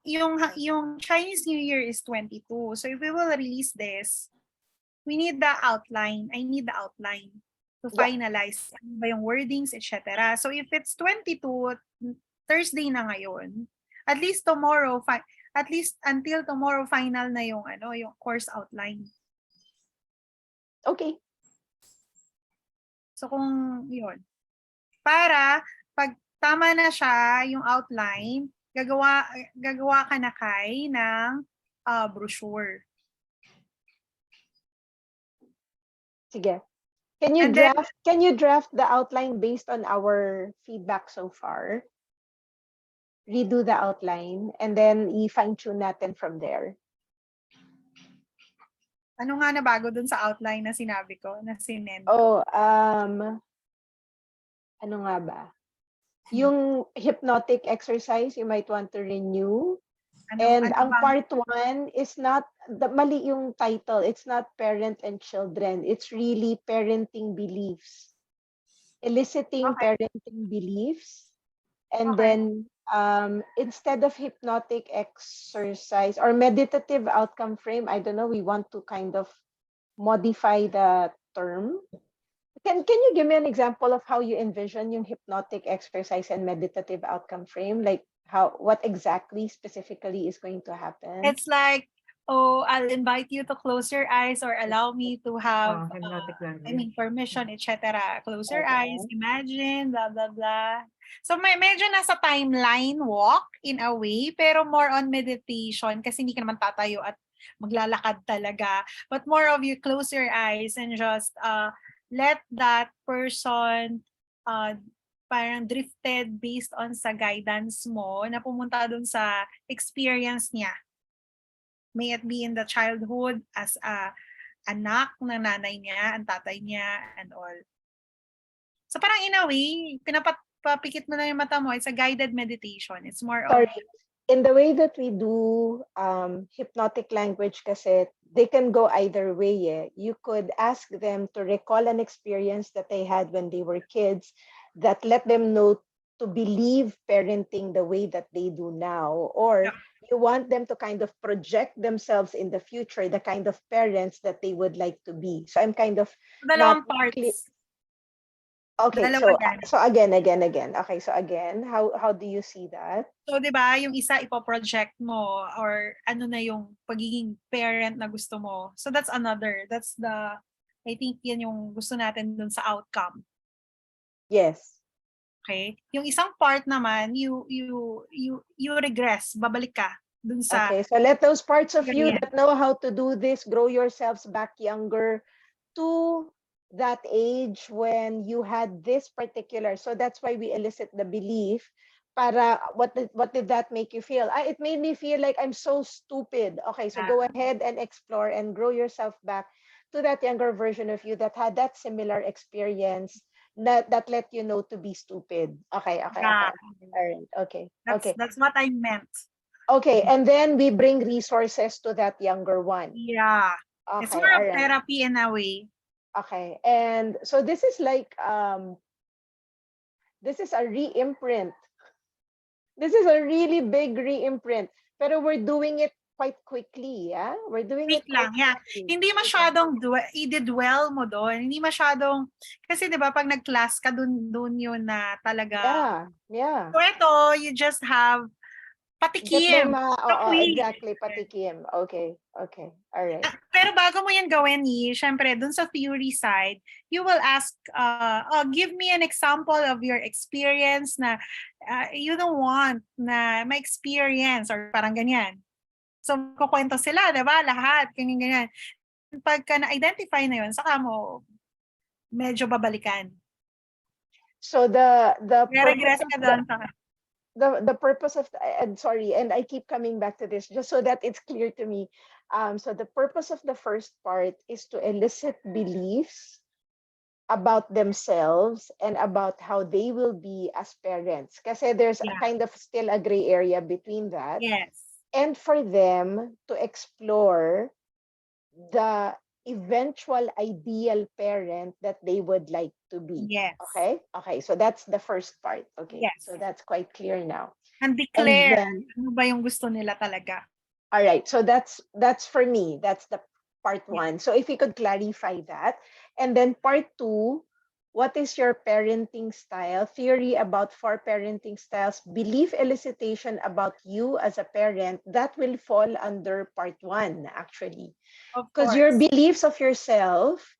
Speaker 3: Chinese New Year is 22. So if we will release this, we need the outline. I need the outline to
Speaker 1: Yeah.
Speaker 3: finalize ano ba yung wordings, etc. So if it's 22, Thursday na ngayon, at least tomorrow, at least until tomorrow, final na yung yung course outline.
Speaker 1: Okay.
Speaker 3: So kung yun, para pag tama na siya yung outline, gagawa ka na kay ng brochure.
Speaker 1: Sige. Can you draft the outline based on our feedback so far? Redo the outline and then i-fine-tune natin from there.
Speaker 3: Ano nga na bago dun sa outline na sinabi ko, na sinend
Speaker 1: Oh,
Speaker 3: ko?
Speaker 1: ano nga ba? Yung hypnotic exercise, you might want to renew. And ang part 1 is not, mali yung title, it's not parent and children. It's really parenting beliefs. Eliciting parenting beliefs. And then, instead of hypnotic exercise or meditative outcome frame, I don't know, we want to kind of modify the term. Can you give me an example of how you envision yung hypnotic exercise and meditative outcome frame? Like what exactly specifically is going to happen?
Speaker 3: It's like, I'll invite you to close your eyes or allow me to have,
Speaker 5: hypnotic language.
Speaker 3: permission, etc. Close your eyes, imagine, blah, blah, blah. So medyo nasa timeline walk in a way, pero more on meditation kasi hindi ka naman tatayo at maglalakad talaga. But more of you close your eyes and just let that person parang drifted based on sa guidance mo na pumunta dun sa experience niya. May it be in the childhood as a anak ng nanay niya, ang tatay niya, and all. So parang in a way, pinapapikit mo na yung mata mo, it's a guided meditation. It's more of...
Speaker 1: In the way that we do hypnotic language kasi, they can go either way. Eh. You could ask them to recall an experience that they had when they were kids that let them know to believe parenting the way that they do now. Or you want them to kind of project themselves in the future, the kind of parents that they would like to be. So I'm kind of
Speaker 3: dalawang parts.
Speaker 1: Okay,
Speaker 3: Dalawa yan.
Speaker 1: so again. Okay, so again, how do you see that?
Speaker 3: So, di ba, yung isa ipoproject mo or ano na yung pagiging parent na gusto mo. So, that's another. That's the, I think yan yung gusto natin dun sa outcome.
Speaker 1: Yes.
Speaker 3: Okay? Yung isang part naman, you regress, babalik ka dun sa
Speaker 1: Okay, so let those parts of you
Speaker 3: experience.
Speaker 1: that know how to do this grow yourselves back younger to that age when you had this particular. So that's why we elicit the belief. Para what did that make you feel? It made me feel like I'm so stupid. Okay, so go ahead and explore and grow yourself back to that younger version of you that had that similar experience that let you know to be stupid. Okay. All right. Okay.
Speaker 3: That's what I meant.
Speaker 1: Okay, and then we bring resources to that younger one.
Speaker 3: Yeah.
Speaker 1: Okay,
Speaker 3: It's more of
Speaker 1: all right.
Speaker 3: therapy in a way.
Speaker 1: Okay, and so this is like this is a re-imprint. This is a really big re-imprint. Pero we're doing it quite quickly, yeah? We're doing
Speaker 3: Quick
Speaker 1: it quite
Speaker 3: lang, yeah.
Speaker 1: quickly.
Speaker 3: Hindi masyadong i-dwell mo doon. Hindi masyadong, kasi di ba pag nag-class ka doon yun na talaga.
Speaker 1: Yeah.
Speaker 3: So ito, you just have
Speaker 1: Get them,
Speaker 3: patikim.
Speaker 1: exactly, patikim. Okay. All right.
Speaker 3: Pero bago mo yan gawin, syempre, dun sa theory side, you will ask, give me an example of your experience na you don't want na may experience or parang ganyan. So, kukwento sila, diba? Lahat, ganyan. Pagka na-identify na yun, saka mo medyo babalikan.
Speaker 1: So the
Speaker 3: Regress ka doon sa
Speaker 1: the purpose of and sorry, and I keep coming back to this just so that it's clear to me. So the purpose of the first part is to elicit beliefs about themselves and about how they will be as parents. Kasi there's a kind of still a gray area between that.
Speaker 3: Yes.
Speaker 1: And for them to explore the eventual ideal parent that they would like to be.
Speaker 3: Yes.
Speaker 1: Okay, so that's the first part. Okay,
Speaker 3: yes.
Speaker 1: So that's quite clear now.
Speaker 3: And declare
Speaker 1: then,
Speaker 3: ano ba yung gusto nila talaga.
Speaker 1: All right, so that's for me. That's the part one. So if you could clarify that. And then part two, what is your parenting style? Theory about 4 parenting styles, belief elicitation about you as a parent, that will fall under part one, actually. Because your beliefs of yourself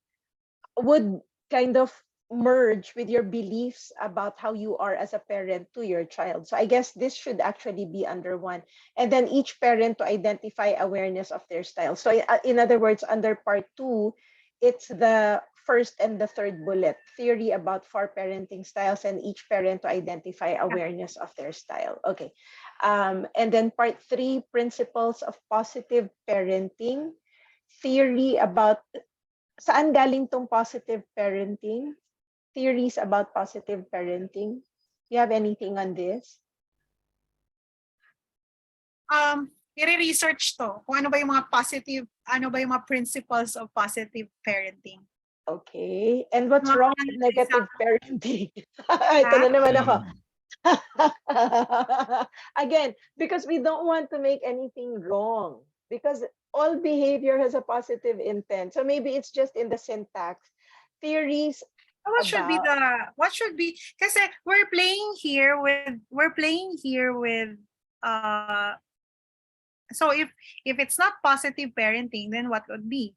Speaker 1: would kind of merge with your beliefs about how you are as a parent to your child. So I guess this should actually be under one. And then each parent to identify awareness of their style. So in other words, under part two, it's the first and the third bullet, theory about 4 parenting styles, and each parent to identify awareness of their style. Okay. And then part 3, principles of positive parenting, theory about saan galing tong positive parenting? Theories about positive parenting. You have anything on this?
Speaker 3: I-research to kung ano ba yung mga positive, ano ba yung mga principles of positive parenting.
Speaker 1: Okay. And what's wrong with negative parenting? Ito na naman ako. Again, because we don't want to make anything wrong. Because all behavior has a positive intent. So maybe it's just in the syntax. Theories.
Speaker 3: What should be kasi we're playing here with so if it's not positive parenting, then what would be?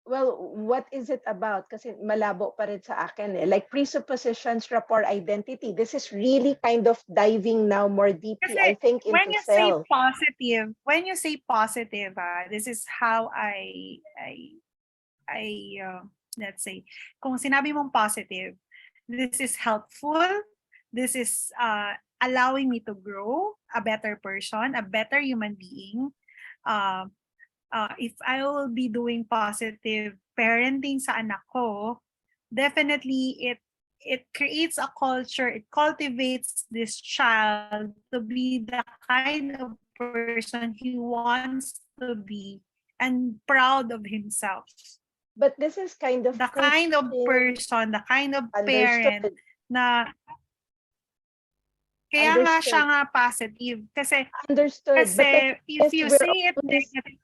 Speaker 1: Well, what is it about? Kasi malabo pa rin sa akin eh. Like presuppositions, rapport, identity. This is really kind of diving now more deeply,
Speaker 3: Kasi
Speaker 1: I think, into
Speaker 3: when you
Speaker 1: self.
Speaker 3: say positive, this is how I let's say, kung sinabi mong positive, this is helpful, this is allowing me to grow a better person, a better human being. If I will be doing positive parenting sa anak ko, definitely it creates a culture, it cultivates this child to be the kind of person he wants to be and proud of himself.
Speaker 1: But this is kind of
Speaker 3: the kind of person, the kind of parent na kaya nga siya nga positive. Kasi if you say it negative,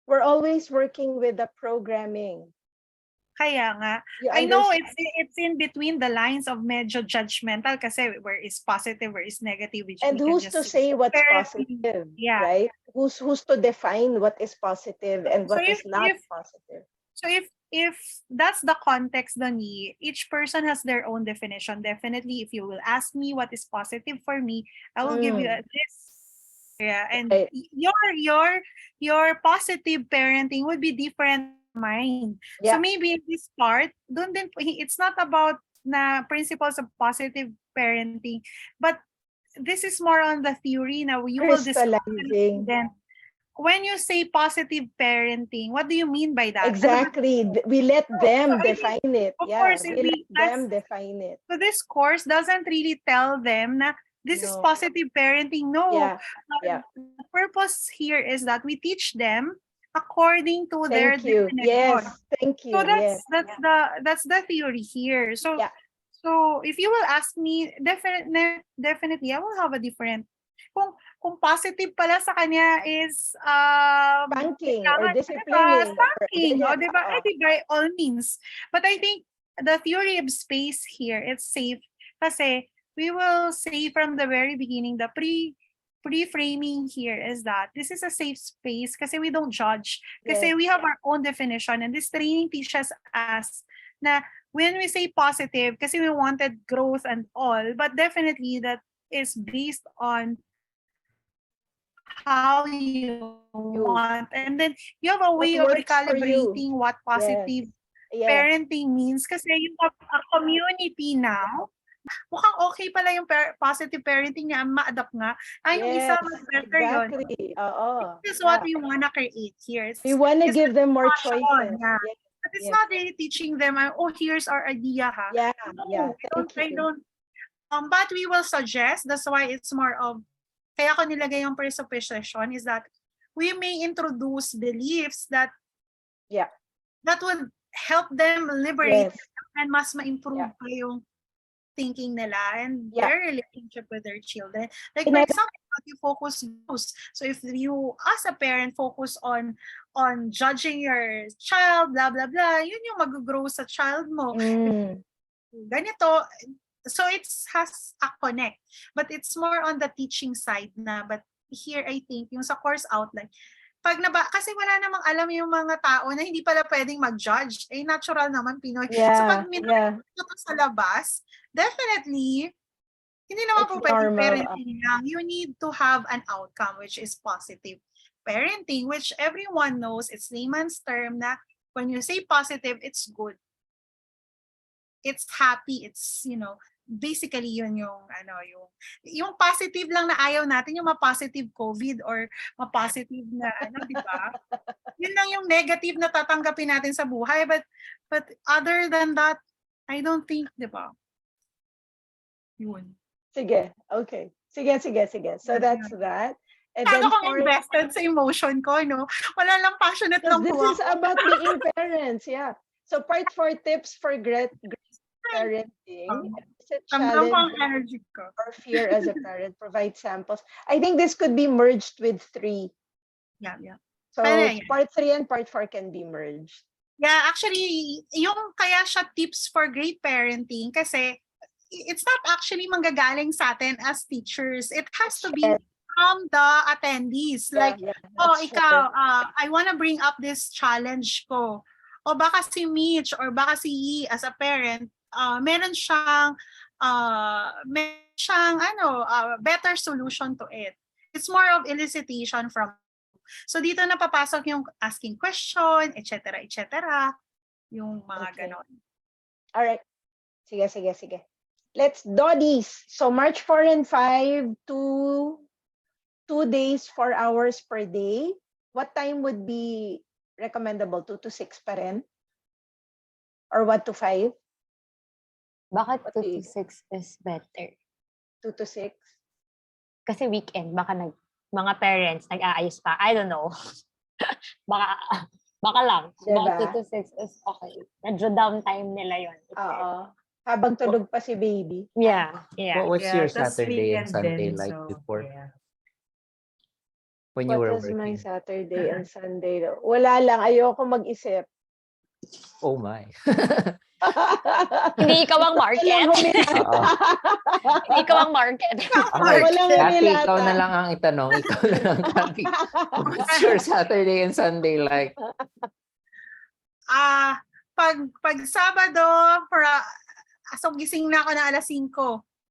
Speaker 1: we're always working with the programming.
Speaker 3: Kaya nga.
Speaker 1: You
Speaker 3: I know
Speaker 1: understand?
Speaker 3: it's in between the lines of medyo judgmental kasi where is positive, where is negative, which
Speaker 1: And
Speaker 3: we can
Speaker 1: who's
Speaker 3: just
Speaker 1: to
Speaker 3: see.
Speaker 1: say what's
Speaker 3: Parenting,
Speaker 1: positive,
Speaker 3: yeah.
Speaker 1: right? Who's to define what is positive and
Speaker 3: So
Speaker 1: what is not positive?
Speaker 3: if that's the context, Doni, each person has their own definition. Definitely, if you will ask me what is positive for me, I will give you this. Yeah, and
Speaker 1: Right.
Speaker 3: your positive parenting would be different from mine. So
Speaker 1: Yeah.
Speaker 3: maybe in this part, don't then it's not about na principles of positive parenting, but this is more on the theory. Now you will discuss
Speaker 1: Crystallizing.
Speaker 3: then when you say positive parenting, what do you mean by that? Ano ba?
Speaker 1: Exactly. We let them
Speaker 3: I mean,
Speaker 1: define it.
Speaker 3: of
Speaker 1: Yeah,
Speaker 3: course, if
Speaker 1: we let
Speaker 3: we
Speaker 1: them define it.
Speaker 3: so this course doesn't really tell them na this is
Speaker 1: No.
Speaker 3: positive parenting. No,
Speaker 1: Yeah. Yeah.
Speaker 3: the purpose here is that we teach them according to their
Speaker 1: Thank you.
Speaker 3: definition.
Speaker 1: Yes. Thank
Speaker 3: So
Speaker 1: you. Yes.
Speaker 3: that's the theory here. So
Speaker 1: Yeah.
Speaker 3: so if you will ask me, definitely I will have a different. Kung positive pala sa kanya is
Speaker 1: Spanking or
Speaker 3: kailangan, diba,
Speaker 1: disciplining or
Speaker 3: spanking, o
Speaker 1: ganyan.
Speaker 3: diba,
Speaker 1: Oo.
Speaker 3: by all means. But I think the theory of space here, it's safe kasi we will say from the very beginning, the pre-framing here is that this is a safe space kasi we don't judge. Kasi
Speaker 1: Yes.
Speaker 3: we have our own definition and this training teaches us na when we say positive, kasi we wanted growth and all, but definitely that is based on how you want. And then you have a
Speaker 1: What
Speaker 3: way of
Speaker 1: works for you?
Speaker 3: recalibrating what
Speaker 1: Yes.
Speaker 3: positive
Speaker 1: Yes.
Speaker 3: parenting means kasi you have a community now. Mukhang okay pala yung positive parenting niya, ma-adapt nga. Yung isa,
Speaker 1: Yes.
Speaker 3: mas better yun.
Speaker 1: Exactly. Oo.
Speaker 3: This is what
Speaker 1: Yeah.
Speaker 3: we wanna create here.
Speaker 1: We want to
Speaker 3: It's
Speaker 1: give them more
Speaker 3: passion,
Speaker 1: choices.
Speaker 3: yeah.
Speaker 1: Yes.
Speaker 3: But it's
Speaker 1: Yes.
Speaker 3: not really teaching them, oh, here's our idea, ha?
Speaker 1: Yeah.
Speaker 3: No,
Speaker 1: Yeah.
Speaker 3: I don't. But we will suggest, that's why it's more of, kaya ko nilagay yung presupposition is that we may introduce beliefs that
Speaker 1: Yeah.
Speaker 3: that would help them liberate
Speaker 1: Yes.
Speaker 3: and mas ma-improve
Speaker 1: Yeah.
Speaker 3: pa yung thinking nila and
Speaker 1: Yeah.
Speaker 3: their relationship with their children. Like
Speaker 1: And
Speaker 3: for
Speaker 1: I-
Speaker 3: example, you focus use. So if you as a parent focus on judging your child, blah blah blah, yun yung mag-grow sa child mo. Ganito. So it has a connect, but it's more on the teaching side na. But here I think yung sa course outline, kasi wala namang alam yung mga tao na hindi pala pwedeng mag-judge. Eh, natural naman, Pinoy.
Speaker 1: Yeah,
Speaker 3: So pag
Speaker 1: yeah.
Speaker 3: ito sa labas, definitely, hindi naman
Speaker 1: It's
Speaker 3: po pwedeng
Speaker 1: normal.
Speaker 3: parenting lang. You need to have an outcome which is positive parenting, which everyone knows, it's layman's term na when you say positive, it's good. It's happy, it's, basically yun yung yung positive lang na ayaw natin, yung ma-positive COVID or ma-positive na di ba? Yun lang yung negative na tatanggapin natin sa buhay, but other than that, I don't think, di ba? Yun.
Speaker 1: Sige. Okay. Sige. So that's that. And
Speaker 3: Kaya
Speaker 1: then
Speaker 3: akong invested sa emotion ko, no? Wala lang passionate lang
Speaker 1: this
Speaker 3: po
Speaker 1: is
Speaker 3: ako.
Speaker 1: about being parents, yeah. So part 4 tips for great parenting.
Speaker 3: Ramdam ko ang energy ko.
Speaker 1: Or fear as a parent. Provide samples. I think this could be merged with 3.
Speaker 3: Yeah.
Speaker 1: So
Speaker 3: Pwede, yeah.
Speaker 1: part 3 and part 4 can be merged.
Speaker 3: Yeah, actually, yung kaya siya tips for great parenting kasi it's not actually manggagaling sa atin as teachers. It has to be from the attendees. Like, ikaw, I wanna bring up this challenge ko. O baka si Mitch or baka si Yi as a parent, meron siyang better solution to it. It's more of elicitation from. So dito na papasok yung asking question, etc. Yung mga ganon.
Speaker 1: All right. Sige. Let's Doddies. So March 4 and 5 to 2 days, 4 hours per day. What time would be recommendable? 2 to 6 pa rin? Or 1 to 5?
Speaker 2: Bakit 2 to 6 is better?
Speaker 1: 2 to 6?
Speaker 2: Kasi weekend, baka mga parents nag-aayos pa. I don't know. baka lang.
Speaker 1: Diba?
Speaker 2: Baka 2 to 6 is okay. Medyo downtime nila yun.
Speaker 1: Oo. Habang tulog pa si baby.
Speaker 2: Yeah.
Speaker 4: What was your
Speaker 5: tas
Speaker 4: Saturday and
Speaker 5: weekend
Speaker 4: Sunday
Speaker 5: din,
Speaker 4: like
Speaker 5: so,
Speaker 4: before?
Speaker 5: yeah.
Speaker 4: When you
Speaker 1: What
Speaker 4: were
Speaker 1: was my
Speaker 4: working?
Speaker 1: Saturday and Sunday? Wala lang. Ayoko mag-isip.
Speaker 4: Oh my.
Speaker 2: Hindi ikaw ang
Speaker 1: Ikaw lang
Speaker 2: market.
Speaker 4: Oo.
Speaker 2: Hindi ikaw ang market.
Speaker 4: Okay,
Speaker 1: Walang
Speaker 4: Kathy, ikaw
Speaker 1: humilata.
Speaker 4: na lang ang itanong. Ikaw na lang, Kathy. What's your Saturday and Sunday like?
Speaker 3: Pag Sabado, so gising na ako na alas 5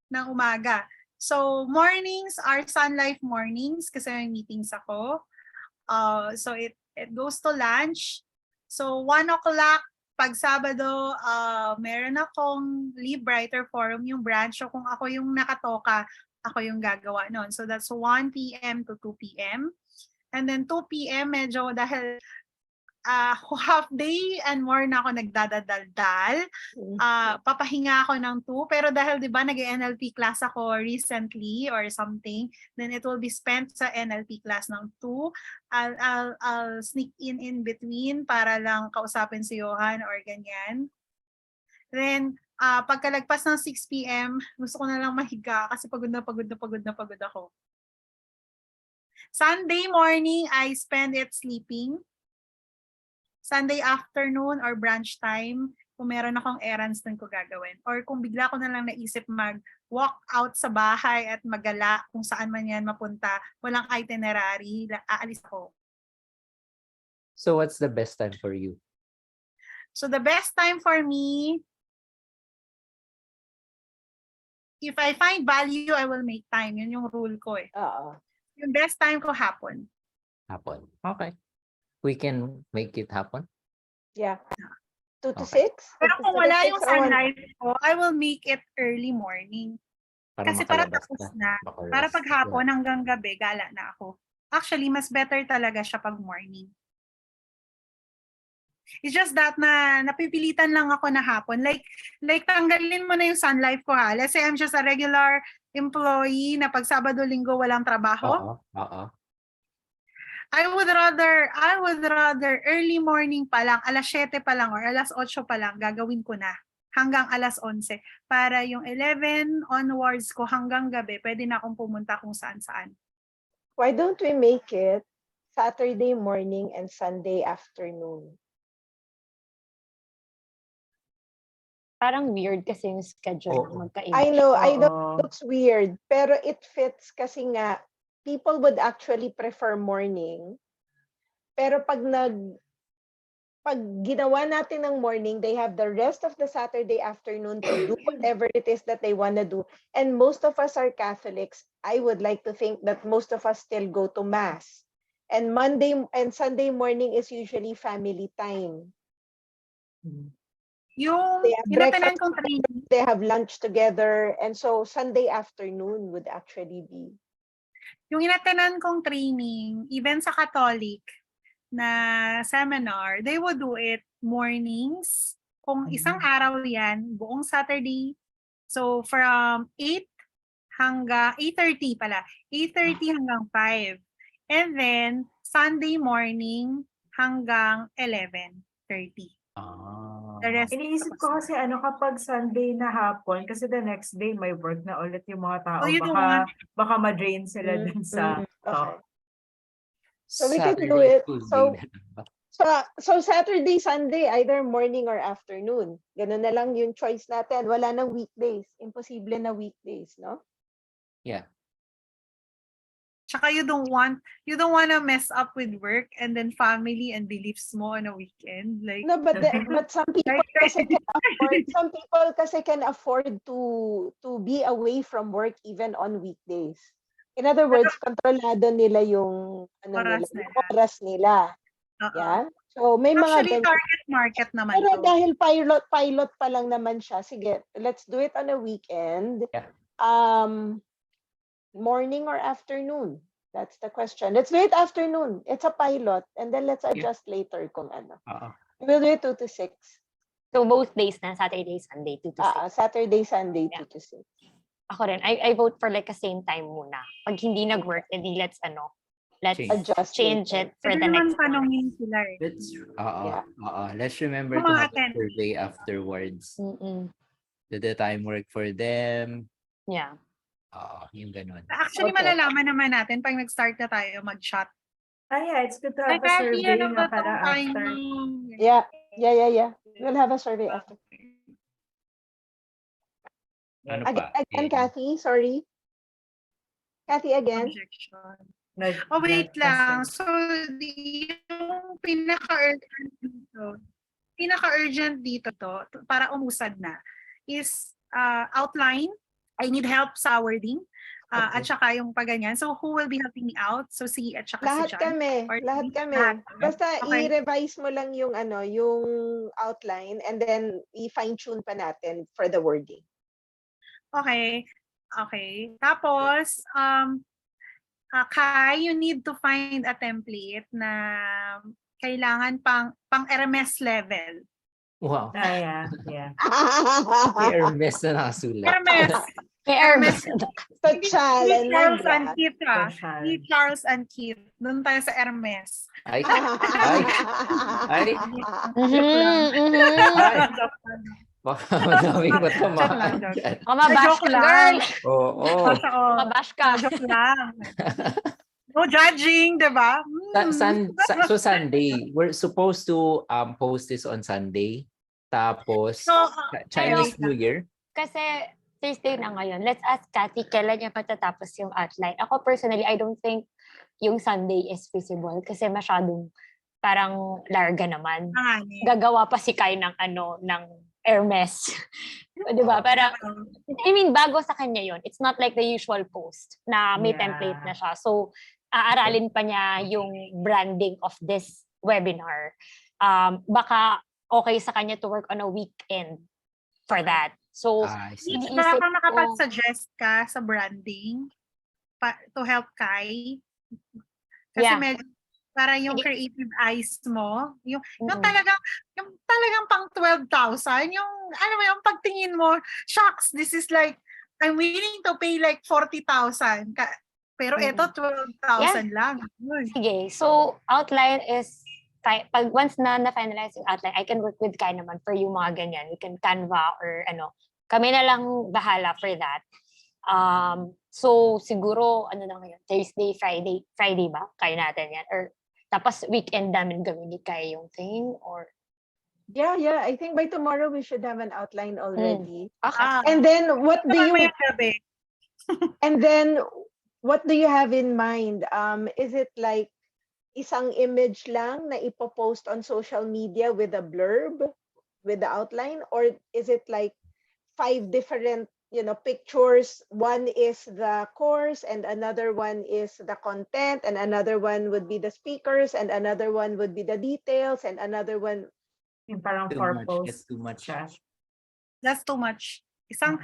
Speaker 3: ng umaga. So mornings are Sun Life mornings kasi may meetings ako. So it goes to lunch. So 1 o'clock pag Sabado, meron akong Live Brighter Forum, yung branch. So kung ako yung nakatoka, ako yung gagawa nun. So that's 1 p.m. to 2 p.m. And then 2 p.m. medyo dahil half day and more na ako nagdadaldal. Papahinga ako ng 2. Pero dahil 'di ba nag-NLP class ako recently or something, then it will be spent sa NLP class ng 2. I'll sneak in between para lang kausapin si Johan or ganyan. Then pagkalagpas ng 6 p.m., gusto ko na lang mahiga kasi pagod na pagod ako. Sunday morning, I spend it sleeping. Sunday afternoon or brunch time, kung meron akong errands din ko gagawin. Or kung bigla ko na lang naisip mag-walk out sa bahay at magala kung saan man yan mapunta, walang itinerary, aalis ako.
Speaker 4: So what's the best time for you?
Speaker 3: So the best time for me, if I find value, I will make time. Yun yung rule ko eh.
Speaker 1: Oo.
Speaker 3: Yung best time ko hapon.
Speaker 4: Hapon. Okay. We can make it happen.
Speaker 1: Yeah. 2 to
Speaker 4: Okay.
Speaker 1: 6?
Speaker 3: Pero kung wala yung sunlight ko, I will make it early morning. Kasi para
Speaker 4: makalabas
Speaker 3: tapos
Speaker 4: ka,
Speaker 3: na.
Speaker 4: makarest.
Speaker 3: Para pag hapon hanggang gabi, gala na ako. Actually, mas better talaga siya pag morning. It's just that na napipilitan lang ako na hapon. Like tanggalin mo na yung sun life ko ha. Let's say I'm just a regular employee na pag Sabado, Linggo walang trabaho.
Speaker 4: Oo.
Speaker 3: I would rather early morning pa lang, alas 7 pa lang or alas 8 pa lang, gagawin ko na hanggang alas 11. Para yung 11 onwards ko hanggang gabi, pwede na akong pumunta kung saan-saan.
Speaker 1: Why don't we make it Saturday morning and Sunday afternoon?
Speaker 2: Parang weird kasi yung schedule magkaiba.
Speaker 1: I know it looks weird, pero it fits kasi nga people would actually prefer morning. Pero pag ginawa natin ng morning, they have the rest of the Saturday afternoon to do whatever it is that they want to do. And most of us are Catholics. I would like to think that most of us still go to Mass. And Monday and Sunday morning is usually family time.
Speaker 3: Yung
Speaker 1: They have
Speaker 3: tinatanan
Speaker 1: breakfast
Speaker 3: kong training,
Speaker 1: they have lunch together. And so Sunday afternoon would actually be.
Speaker 3: yung inatanan kong training, even sa Catholic na seminar, they would do it mornings. Kung isang araw yan, buong Saturday. So from 8 hanggang 8:30 pala. 8:30 hanggang 5. And then Sunday morning hanggang 11:30. The rest
Speaker 5: Iniisip ko kasi kapag Sunday na hapon, kasi the next day may work na ulit yung mga tao.
Speaker 3: So you don't want
Speaker 5: Baka ma-drain sila dun sa
Speaker 1: Okay.
Speaker 5: talk.
Speaker 1: So we can do it. So Saturday, Sunday, either morning or afternoon. Ganun na lang yung choice natin. Wala nang weekdays. Imposible na weekdays, no?
Speaker 4: Yeah.
Speaker 3: Tsaka you don't want to mess up with work and then family and beliefs mo on a weekend. Like
Speaker 1: No, but some people kasi can afford. Some people kasi can afford to be away from work even on weekdays. In other words, kontrolado nila yung oras nila. Yeah. So may
Speaker 3: actually
Speaker 1: mga
Speaker 3: target market naman
Speaker 1: pero
Speaker 3: to.
Speaker 1: dahil pilot pa lang naman siya, sige, let's do it on a weekend.
Speaker 4: Yeah.
Speaker 1: Morning or afternoon? That's the question. Let's do it afternoon. It's a pilot. And then let's adjust later kung ano. We'll do it 2 to 6.
Speaker 2: So both days na, Saturday, Sunday, 2 to 6.
Speaker 1: Saturday, Sunday, 2 to 6.
Speaker 2: Ako rin. I vote for like a same time muna. Pag hindi nag-work, edi let's
Speaker 1: Adjust
Speaker 2: change
Speaker 1: later.
Speaker 2: it for the next one.
Speaker 3: Tanongin sila eh.
Speaker 4: Let's remember to have a survey afterwards. Did the time work for them?
Speaker 2: Yeah.
Speaker 4: Yung ganun.
Speaker 3: Actually, malalaman naman natin pag nag-start na tayo mag-shot.
Speaker 5: Yeah, it's good to have a survey nga pala after.
Speaker 1: Yeah. Yeah. We'll have a survey after.
Speaker 4: Ano
Speaker 1: Again,
Speaker 4: pa?
Speaker 1: Kathy, sorry. Kathy, again.
Speaker 3: Objection.
Speaker 5: Like,
Speaker 3: Oh, wait
Speaker 5: like
Speaker 3: lang.
Speaker 5: consent.
Speaker 3: So, yung pinaka-urgent dito para umusad na, is outline. I need help sa wording. At
Speaker 5: Okay.
Speaker 3: saka yung paganyan. So, who will be helping me out? So, si at saka si
Speaker 1: Lahat
Speaker 3: John?
Speaker 1: kami.
Speaker 3: Or
Speaker 1: Lahat kami.
Speaker 3: lahat?
Speaker 1: Basta
Speaker 3: Okay.
Speaker 1: i-revise mo lang yung yung outline and then i-fine-tune pa natin for the wording.
Speaker 3: Okay. Tapos, Kai, you need to find a template na kailangan pang Hermes level.
Speaker 4: Wow.
Speaker 5: Yeah.
Speaker 4: Si Hermes na nakasulat.
Speaker 3: Hermes.
Speaker 2: May Hermes.
Speaker 1: Social
Speaker 3: Ni
Speaker 1: and
Speaker 3: Charles and
Speaker 1: mag-graph.
Speaker 3: Keith ah.
Speaker 5: Social.
Speaker 3: Ni Charles and Keith. Doon tayo sa Hermes.
Speaker 4: Ay. Ay.
Speaker 3: Joke lang.
Speaker 4: Ay. Baka madaming
Speaker 3: Joke
Speaker 4: matamaan
Speaker 3: lang, joke.
Speaker 4: dyan.
Speaker 2: Mabash
Speaker 3: Joke
Speaker 2: ka,
Speaker 3: lang.
Speaker 2: girl.
Speaker 4: Oo.
Speaker 2: Mabash ka.
Speaker 3: Joke lang. No judging, di ba?
Speaker 4: So Sunday, we're supposed to post this on Sunday. Tapos
Speaker 3: So,
Speaker 4: Chinese
Speaker 3: wait
Speaker 4: New
Speaker 3: lang.
Speaker 4: Year.
Speaker 2: Kasi Thursday na ngayon. Let's ask Cathy kailan niya patatapos yung outline. Ako personally, I don't think yung Sunday is feasible kasi masyadong parang larga naman.
Speaker 3: Hanganin.
Speaker 2: Gagawa pa si Kai ng ng Hermes. Di ba? Parang, I mean, bago sa kanya yon. It's not like the usual post na may
Speaker 5: Yeah.
Speaker 2: template na siya. So, aaralin pa niya yung branding of this webinar. Baka okay sa kanya to work on a weekend for that. So,
Speaker 4: I see.
Speaker 3: Baka
Speaker 2: iniisip ko,
Speaker 3: makapag-suggest ka sa branding to help Kai. Kasi
Speaker 2: Yeah.
Speaker 3: medyo para yung
Speaker 2: Sige.
Speaker 3: creative eyes mo, yung
Speaker 2: Mm-mm.
Speaker 3: talagang pang 12,000, yung ano mo yung pagtingin mo, shucks, this is like I'm willing to pay like 40,000. Pero ito 12,000 lang.
Speaker 2: sige. So, outline is, pag once na-finalize yung outline, I can work with Kai naman for yung mga ganyan. We can Canva or kami na lang bahala for that. So, siguro, ano na ngayon, Thursday, Friday ba? Kaya natin yan. Or, tapos weekend namin gawin ni Kai yung thing, or...
Speaker 1: Yeah. I think by tomorrow we should have an outline already.
Speaker 2: Okay.
Speaker 1: And then what do you
Speaker 3: gabi?
Speaker 1: and then what do you have in mind? Is it like isang image lang na ipopost on social media with a blurb with the outline, or is it like 5 different pictures? One is the course and another one is the content and another one would be the speakers and another one would be the details and another one.
Speaker 5: Yung parang
Speaker 4: Too
Speaker 5: for
Speaker 4: much.
Speaker 5: post.
Speaker 4: It's too much.
Speaker 3: That's too much. Isang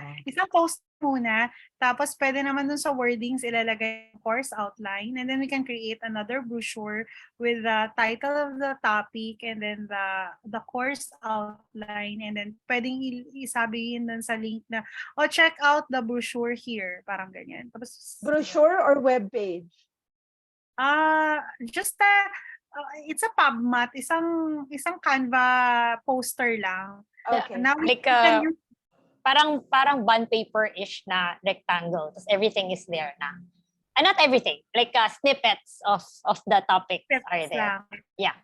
Speaker 3: post muna, tapos pwede naman dun sa wordings ilalagay yung course outline, and then we can create another brochure with the title of the topic and then the course outline, and then pwedeng isabihin dun sa link na, check out the brochure here, parang ganyan. Tapos,
Speaker 1: Brochure or web page?
Speaker 3: just it's a PubMat, isang Canva poster lang.
Speaker 1: Okay.
Speaker 3: Now we
Speaker 2: Like,
Speaker 3: can use
Speaker 2: parang bond paper-ish na rectangle. Tapos everything is there na. And not everything. Like snippets of the topic are there.
Speaker 3: lang.
Speaker 2: Yeah.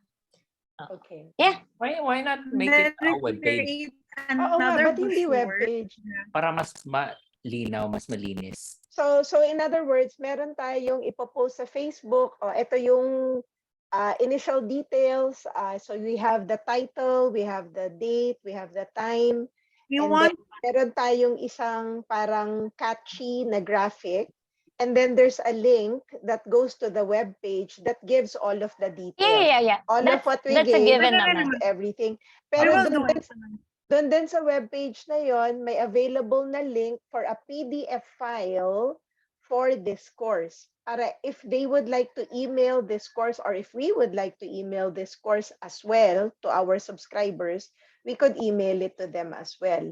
Speaker 1: Okay.
Speaker 2: Yeah.
Speaker 4: Why not make it a web page?
Speaker 1: Oo nga,
Speaker 3: Another
Speaker 1: ba't hindi web
Speaker 3: brochure.
Speaker 1: page?
Speaker 4: Para mas malinaw, mas malinis.
Speaker 1: So in other words, meron tayong ipopost sa Facebook. Ito yung initial details. So we have the title, we have the date, we have the time. Then meron tayong isang parang catchy na graphic. And then there's a link that goes to the web page that gives all of the details.
Speaker 2: Yeah.
Speaker 1: All of what we
Speaker 2: that's a
Speaker 1: gave,
Speaker 2: given naman.
Speaker 1: everything.
Speaker 3: We
Speaker 1: Pero
Speaker 3: will do it.
Speaker 1: doon din sa web page na yon, may available na link for a PDF file for this course. Para if they would like to email this course, or if we would like to email this course as well to our subscribers, we could email it to them as well.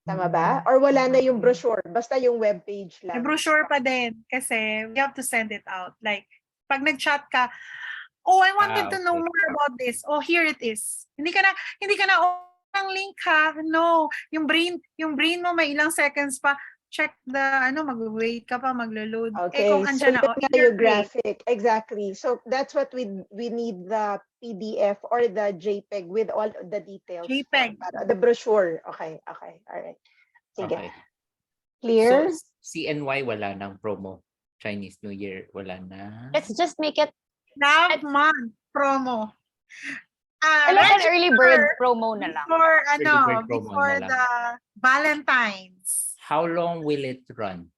Speaker 1: Tama ba? Or wala na yung brochure, basta yung web page lang.
Speaker 3: May brochure pa din kasi we have to send it out. Like, pag nag-chat ka, I wanted to know more about this. Here it is. Hindi ka na ang link ha. No, yung brain mo may ilang seconds pa. Check the mag-wait ka pa, maglo-load.
Speaker 1: Okay,
Speaker 3: Kung
Speaker 1: so
Speaker 3: andyan na,
Speaker 1: yun nga yung graphic. Exactly. So that's what we need the PDF or the JPEG with all the details?
Speaker 3: JPEG.
Speaker 1: The brochure. Okay. All right. Sige.
Speaker 4: Okay.
Speaker 1: Clear?
Speaker 4: So, CNY wala ng promo. Chinese New Year wala na.
Speaker 2: Let's just make it
Speaker 3: Love month promo.
Speaker 2: like an early bird promo na lang.
Speaker 3: Before,
Speaker 4: Early bird promo
Speaker 3: before
Speaker 4: na lang.
Speaker 3: the Valentine's.
Speaker 4: How long will it run?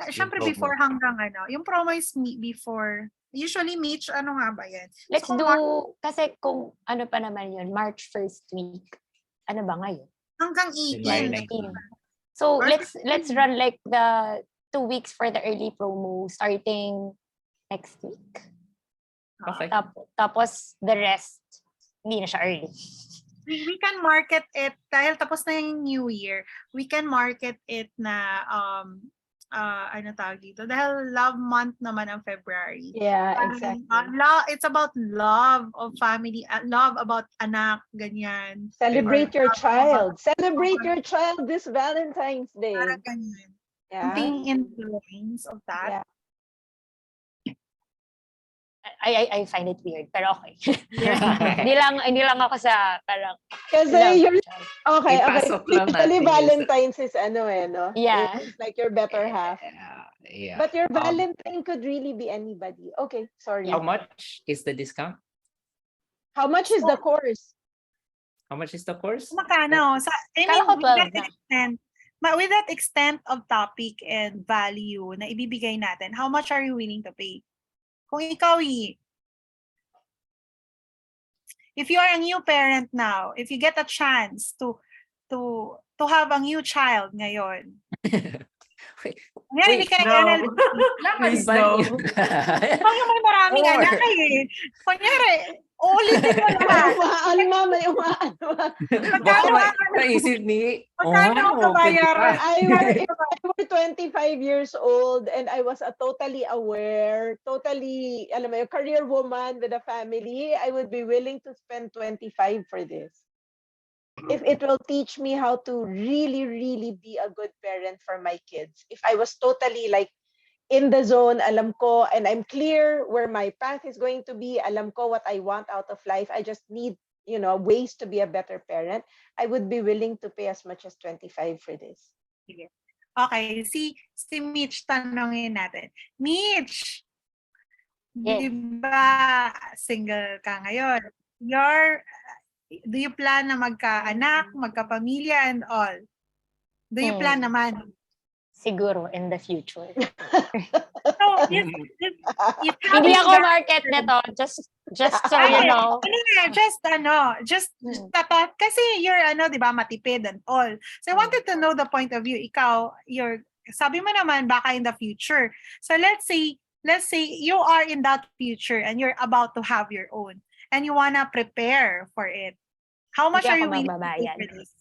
Speaker 3: Siyempre
Speaker 4: promo.
Speaker 3: before hanggang yung promo is before. Usually, Mitch, ano nga ba yan?
Speaker 2: Let's
Speaker 3: So,
Speaker 2: do, kasi kung ano pa naman yun, March 1st week. Ano ba ngayon?
Speaker 3: hanggang
Speaker 4: July
Speaker 3: 18.
Speaker 2: 18. So
Speaker 3: Or
Speaker 2: let's run like the 2 weeks for the early promo starting next week.
Speaker 4: Okay.
Speaker 2: Tapos the rest, hindi na siya early.
Speaker 3: We can market it, dahil tapos na yung New Year, we can market it na, ano tawag dito? Dahil love month naman ang February.
Speaker 1: Yeah, exactly.
Speaker 3: It's about love of family, love about anak, ganyan.
Speaker 1: Celebrate
Speaker 3: Or
Speaker 1: your
Speaker 3: love
Speaker 1: child.
Speaker 3: about-
Speaker 1: Celebrate your child this Valentine's Day.
Speaker 3: Parang ganyan.
Speaker 1: Yeah.
Speaker 3: Something in the lines of that.
Speaker 1: Yeah.
Speaker 2: I find it weird, pero okay. Hindi lang ako sa parang
Speaker 1: Kasi
Speaker 2: love
Speaker 1: you're
Speaker 2: child.
Speaker 1: okay.
Speaker 4: Ipasok lang
Speaker 1: Typically,
Speaker 4: natin yun sa-
Speaker 1: Valentine's is ano no?
Speaker 2: Yeah.
Speaker 1: It's like your better half.
Speaker 4: Yeah.
Speaker 1: But your Valentine could really be anybody. Okay, sorry.
Speaker 4: How much is the discount?
Speaker 1: How much is the course?
Speaker 4: How much is the course?
Speaker 3: Makano?
Speaker 2: Kala ko 12 na.
Speaker 3: With that extent of topic and value na ibibigay natin, how much are you willing to pay? Kung ikaw, if you are a new parent now, if you get a chance to have a new child ngayon, ngayon hindi ka
Speaker 5: No.
Speaker 4: Please
Speaker 5: Please no.
Speaker 3: Kung may maraming
Speaker 4: Or-
Speaker 3: anak Kunyari, ulitin mo lahat.
Speaker 1: May umaan.
Speaker 4: Baka naisip ni,
Speaker 3: Magkano ang kabayaran?
Speaker 1: If I were 25 years old and I was a totally aware, totally, alam mo, career woman with a family, I would be willing to spend 25 for this. If it will teach me how to really, really be a good parent for my kids. If I was totally like in the zone, alam ko, and I'm clear where my path is going to be, alam ko what I want out of life, I just need, ways to be a better parent, I would be willing to pay as much as 25 for this.
Speaker 3: Okay, si Mitch, tanongin natin. Mitch,
Speaker 2: Yes.
Speaker 3: di ba single ka ngayon? Do you plan na magka-anak, magka-pamilya and all? Do you plan naman?
Speaker 2: Siguro in the future.
Speaker 3: So, if
Speaker 2: Hindi ako market nito, just so you know.
Speaker 3: Just tapat kasi you're di ba, matipid and all. So I wanted to know the point of view. Ikaw, sabi mo naman baka in the future. So let's say you are in that future and you're about to have your own and you wanna prepare for it. How much
Speaker 2: Hindi
Speaker 3: are you
Speaker 2: ako
Speaker 3: willing to pay
Speaker 2: magbabayad.
Speaker 3: for this?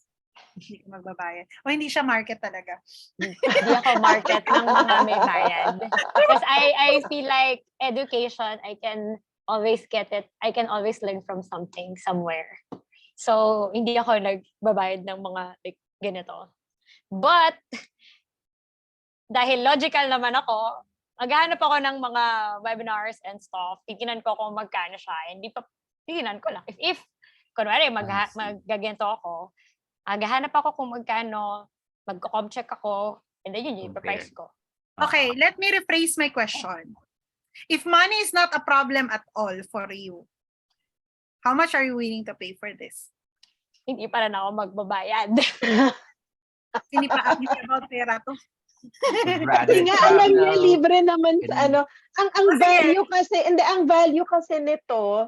Speaker 3: Hindi ka magbabayad. O hindi siya market talaga.
Speaker 2: Hindi ako market ng mga may bayad. Because I feel like education, I can always get it. I can always learn from something somewhere. So, hindi ako nagbabayad ng mga like, ganito. But, dahil logical naman ako, maghahanap ako ng mga webinars and stuff. Tiginan ko kung magkano siya. Hindi pa, tiginan ko lang. If kunwari, magaganto ako, gahanap ako kung magkano, magko-com check ako, and then yun yung price ko.
Speaker 3: Okay, let me rephrase my question. If money is not a problem at all for you, how much are you willing to pay for this?
Speaker 2: Hindi pa rin ako magbabayad.
Speaker 3: Hindi pa about pera to.
Speaker 1: Kasi nga, alam niya, libre naman sa ang value kasi, ang value kasi nito,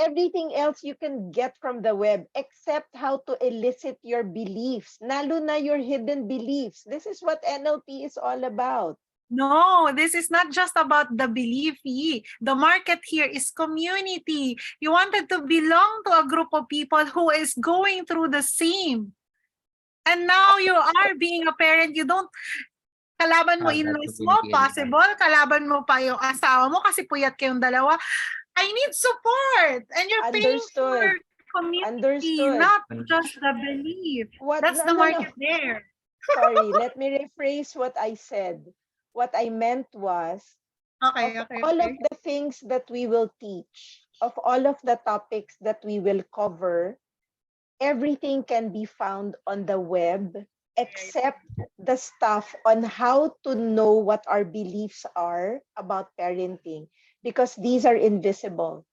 Speaker 1: everything else you can get from the web except how to elicit your beliefs, lalo na your hidden beliefs. This is what NLP is all about.
Speaker 3: No, this is not just about the belief. The market here is community. You wanted to belong to a group of people who is going through the same. And now you are being a parent. You don't, kalaban mo in-laws mo, possible. Kalaban mo pa yung asawa mo kasi puyat kayong dalawa. I need support. And you're paying for community, not just the belief. That's the market there.
Speaker 1: Sorry, let me rephrase what I said. What I meant was, all of the things that we will teach, of all of the topics that we will cover, everything can be found on the web except the stuff on how to know what our beliefs are about parenting, because these are invisible,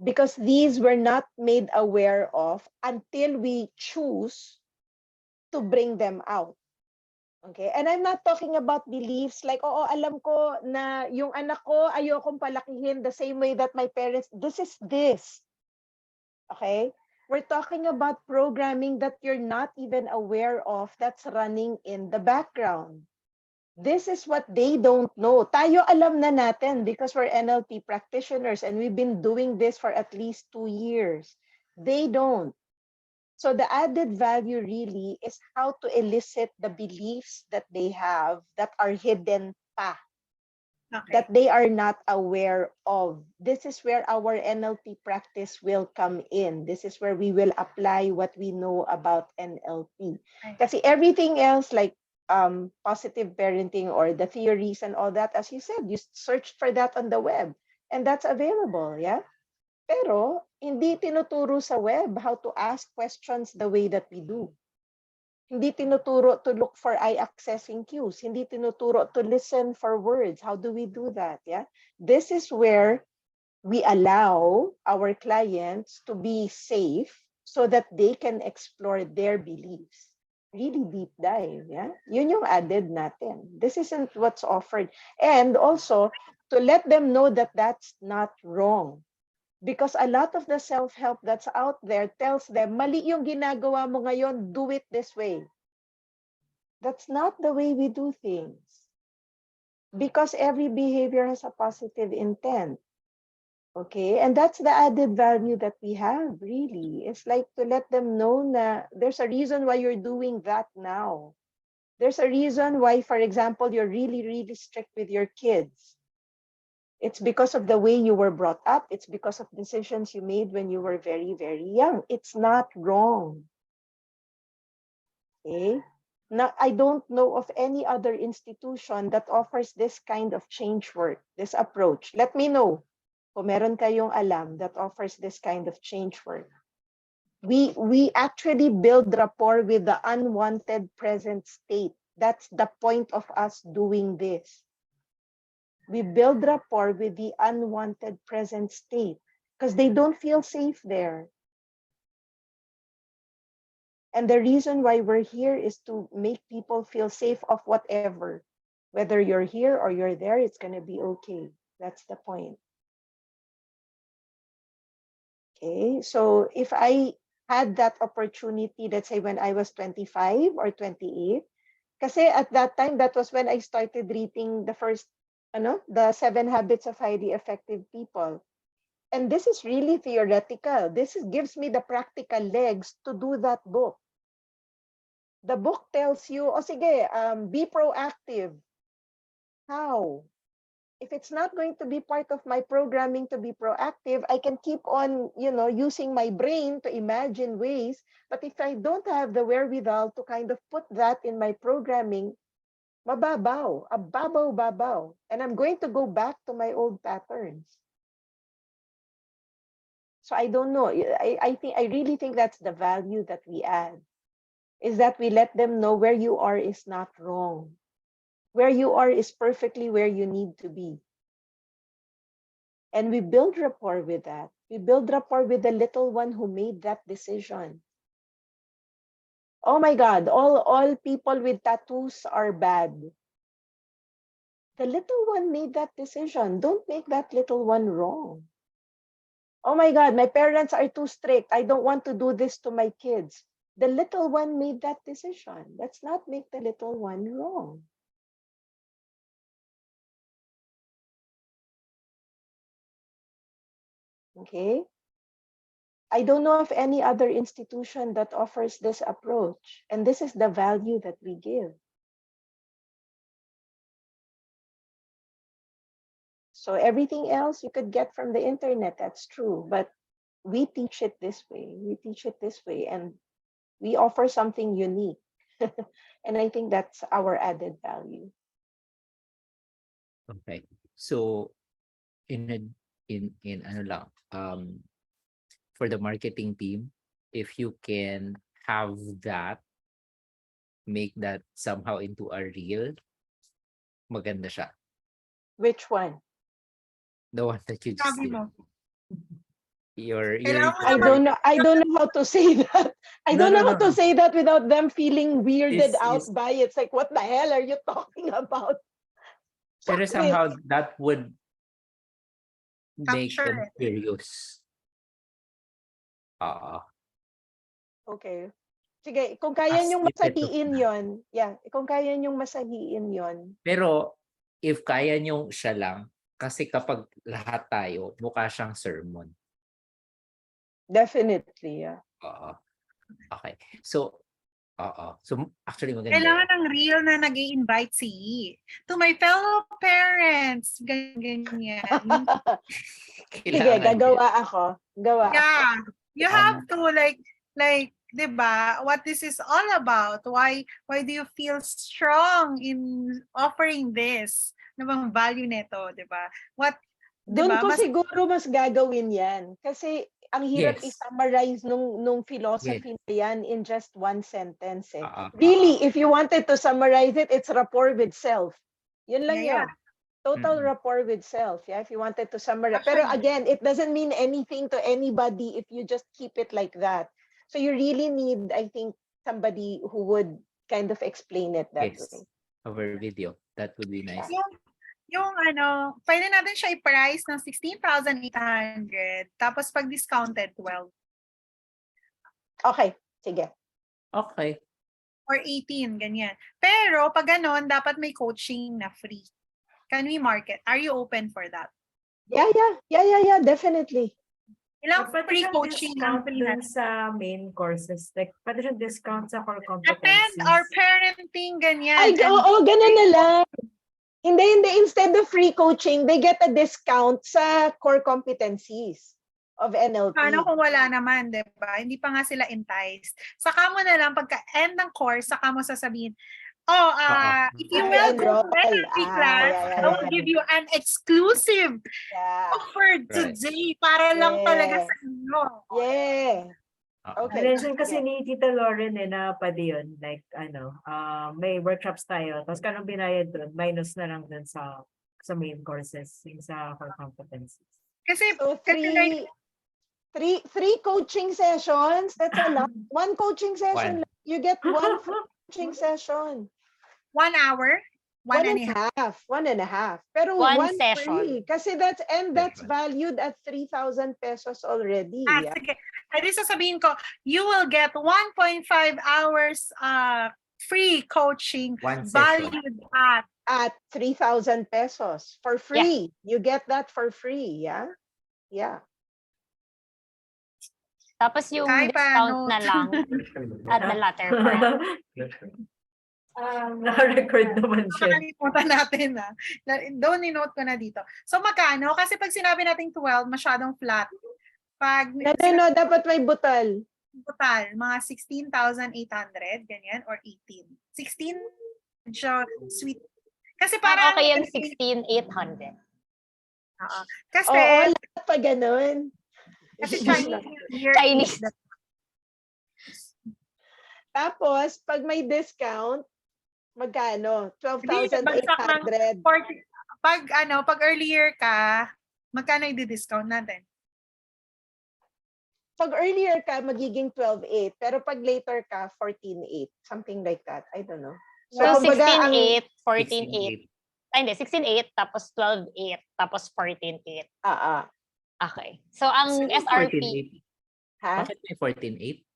Speaker 1: because these were not made aware of until we choose to bring them out. Okay? And I'm not talking about beliefs like, oo, alam ko na yung anak ko ayokong palakihin the same way that my parents. This is this. Okay? We're talking about programming that you're not even aware of that's running in the background. This is what they don't know. Tayo alam na natin because we're NLP practitioners and we've been doing this for at least 2 years. They don't. So the added value really is how to elicit the beliefs that they have that are hidden pa,
Speaker 3: Okay.
Speaker 1: that they are not aware of. This is where our NLP practice will come in. This is where we will apply what we know about NLP. Kasi everything else like positive parenting or the theories and all that, as you said, you searched for that on the web and that's available, yeah? Pero hindi tinuturo sa web how to ask questions the way that we do. Hindi tinuturo to look for eye-accessing cues. Hindi tinuturo to listen for words. How do we do that? Yeah. This is where we allow our clients to be safe so that they can explore their beliefs. Really deep dive. Yeah. Yun yung added natin. This isn't what's offered. And also to let them know that that's not wrong. Because a lot of the self-help that's out there tells them, mali yung ginagawa mo ngayon, do it this way. That's not the way we do things. Because every behavior has a positive intent. Okay, and that's the added value that we have, really. It's like to let them know that there's a reason why you're doing that now. There's a reason why, for example, you're really, really strict with your kids. It's because of the way you were brought up. It's because of decisions you made when you were very, very young. It's not wrong. Okay? Now, I don't know of any other institution that offers this kind of change work, this approach. Let me know kung meron kayong alam that offers this kind of change work. We actually build rapport with the unwanted present state. That's the point of us doing this. We build rapport with the unwanted present state because they don't feel safe there. And the reason why we're here is to make people feel safe of whatever. Whether you're here or you're there, it's going to be okay. That's the point. Okay, so if I had that opportunity, let's say when I was 25 or 28, kasi at that time, that was when I started reading the first the 7 Habits of Highly Effective People. And this is really theoretical. Gives me the practical legs to do that book. The book tells you, sige, be proactive. How? If it's not going to be part of my programming to be proactive, I can keep on, using my brain to imagine ways. But if I don't have the wherewithal to kind of put that in my programming, mababaw, babaw. And I'm going to go back to my old patterns. So I don't know. I really think that's the value that we add, is that we let them know where you are is not wrong. Where you are is perfectly where you need to be. And we build rapport with that. We build rapport with the little one who made that decision. Oh my God, all people with tattoos are bad. The little one made that decision. Don't make that little one wrong. Oh my God, my parents are too strict. I don't want to do this to my kids. The little one made that decision. Let's not make the little one wrong. Okay? I don't know of any other institution that offers this approach. And this is the value that we give. So everything else you could get from the internet, that's true. But we teach it this way. We teach it this way. And we offer something unique. And I think that's our added value.
Speaker 4: Okay. So in in ano lang, for the marketing team, if you can have that, make that somehow into a reel, maganda siya.
Speaker 1: Which one?
Speaker 4: The one that you just
Speaker 3: Sabi
Speaker 4: did.
Speaker 3: mo.
Speaker 4: Your
Speaker 3: Kailangan mo
Speaker 1: I
Speaker 3: naman
Speaker 1: don't know. I don't know how to say that. I
Speaker 4: No,
Speaker 1: don't
Speaker 4: no,
Speaker 1: know
Speaker 4: no,
Speaker 1: how to
Speaker 4: no.
Speaker 1: say that without them feeling weirded
Speaker 4: Is
Speaker 1: out by it. It's like, what the hell are you talking about?
Speaker 4: pero
Speaker 1: Bakit?
Speaker 4: somehow that would make
Speaker 3: capture
Speaker 4: them
Speaker 3: it.
Speaker 4: curious.
Speaker 1: Okay. Sige, kung kaya
Speaker 4: As
Speaker 1: niyong
Speaker 4: snippet of
Speaker 1: masahiin
Speaker 4: that.
Speaker 1: yon, yeah, kung kaya niyong masahiin yon.
Speaker 4: Pero if kaya nyo siya lang, kasi kapag lahat tayo, mukha siyang sermon.
Speaker 1: Definitely, yeah.
Speaker 4: Oo. Okay. So, So, actually maganda
Speaker 3: Kailangan
Speaker 4: yan.
Speaker 3: ng real na nag-i-invite si to my fellow parents. Ganyan.
Speaker 1: Sige,
Speaker 4: Kailangan din.
Speaker 1: gagawa ako. Gawa ako.
Speaker 3: Yeah. You have to like, 'di ba? What this is all about. Why do you feel strong in offering this? Ano bang value nito, 'di ba? What 'di
Speaker 1: Doon
Speaker 3: ba?
Speaker 1: ko siguro mas gagawin yan. Kasi ang hirap
Speaker 4: Yes.
Speaker 1: i-summarize nung
Speaker 4: Yes.
Speaker 1: philosophy na yan in just one sentence. Eh.
Speaker 4: Ah, ah,
Speaker 1: Really, if you wanted to summarize it, it's rapport with self. Yun lang
Speaker 3: Yeah,
Speaker 1: yun. Total
Speaker 4: Mm-mm.
Speaker 1: rapport with self. Yeah, if you wanted to summarize. Pero
Speaker 3: Actually.
Speaker 1: again, it doesn't mean anything to anybody if you just keep it like that. So you really need, I think, somebody who would kind of explain it that
Speaker 4: Yes.
Speaker 1: way.
Speaker 4: Over video. That would be nice.
Speaker 3: Yung pwede natin siya i-price ng 16,800 tapos pag discounted 12
Speaker 1: Okay, sige.
Speaker 4: Okay.
Speaker 3: or 18 ganyan. Pero pag ganon, dapat may coaching na free. Can we market? Are you open for that?
Speaker 1: Yeah, definitely.
Speaker 3: Ilang
Speaker 5: Pwede
Speaker 3: free
Speaker 5: siyang
Speaker 3: coaching ang
Speaker 5: discount
Speaker 3: free
Speaker 5: dun
Speaker 3: natin?
Speaker 5: sa main courses. Like, pwede siyang discount sa core
Speaker 3: Attend
Speaker 5: competencies.
Speaker 3: our parenting ganyan.
Speaker 1: Ay,
Speaker 3: and
Speaker 1: oo, ganun na lang. Hindi. Instead of free coaching, they get a discount sa core competencies of NLP.
Speaker 3: Paano kung wala naman, di ba? Hindi pa nga sila enticed. Saka mo na lang, pagka-end ng course, saka mo sasabihin, if you
Speaker 1: If you
Speaker 3: will go
Speaker 1: enroll.
Speaker 3: to NLP class, I will give you an exclusive
Speaker 1: Yeah.
Speaker 3: offer today para lang talaga sa inyo.
Speaker 1: Yeah. Okay.
Speaker 5: Mention kasi ni Tita Lauren na pwede yun. Like, may workshops tayo. Tapos kanong binayad doon, minus na lang dun sa main courses, yung sa core competencies.
Speaker 3: Kasi,
Speaker 1: So
Speaker 3: like,
Speaker 1: three coaching sessions, that's a lot. One coaching session, you get one free coaching session.
Speaker 3: 1 hour, one and a half.
Speaker 1: 1.5. Pero
Speaker 2: One
Speaker 1: one
Speaker 2: session.
Speaker 1: free. Kasi that's valued at 3,000 pesos already. Yeah.
Speaker 3: Sige. Edi sasabihin ko, you will get 1.5 hours free coaching
Speaker 4: One session.
Speaker 3: valued
Speaker 1: At 3,000 pesos for free. You get that for free. Yeah. Yeah.
Speaker 2: Tapos yung
Speaker 3: Kahit
Speaker 2: discount
Speaker 3: paano.
Speaker 2: na lang at the latter part.
Speaker 5: Naka-record naman siya.
Speaker 3: Nakalimutan natin Doon ni-note ko na dito. So magkano? Kasi pag sinabi natin 12, masyadong flat. Pag
Speaker 1: No, dapat may butal.
Speaker 3: total, mga 16,800, ganyan, or 18. 16, siya, sweet. Kasi parang,
Speaker 2: Okay yung 16,800.
Speaker 3: kasi,
Speaker 1: Oo, lahat pa ganun.
Speaker 3: kasi Chinese New Year.
Speaker 2: Chinese.
Speaker 1: Tapos, pag may discount, magkano?
Speaker 3: Bagsak ng
Speaker 1: 12,800.
Speaker 3: 40. Pag earlier ka, magkano i-discount natin?
Speaker 1: Pag earlier ka, magiging 12,800. Pero pag later ka, 14,800. Something like that. I don't know.
Speaker 2: So,
Speaker 1: kumbaga,
Speaker 2: 16,800, 14,800. Ay, hindi. 16,800, tapos 12,800, tapos 14,800. Okay. So, ang SRP...
Speaker 4: 14.8.
Speaker 1: Ha?
Speaker 4: Bakit may 14.8?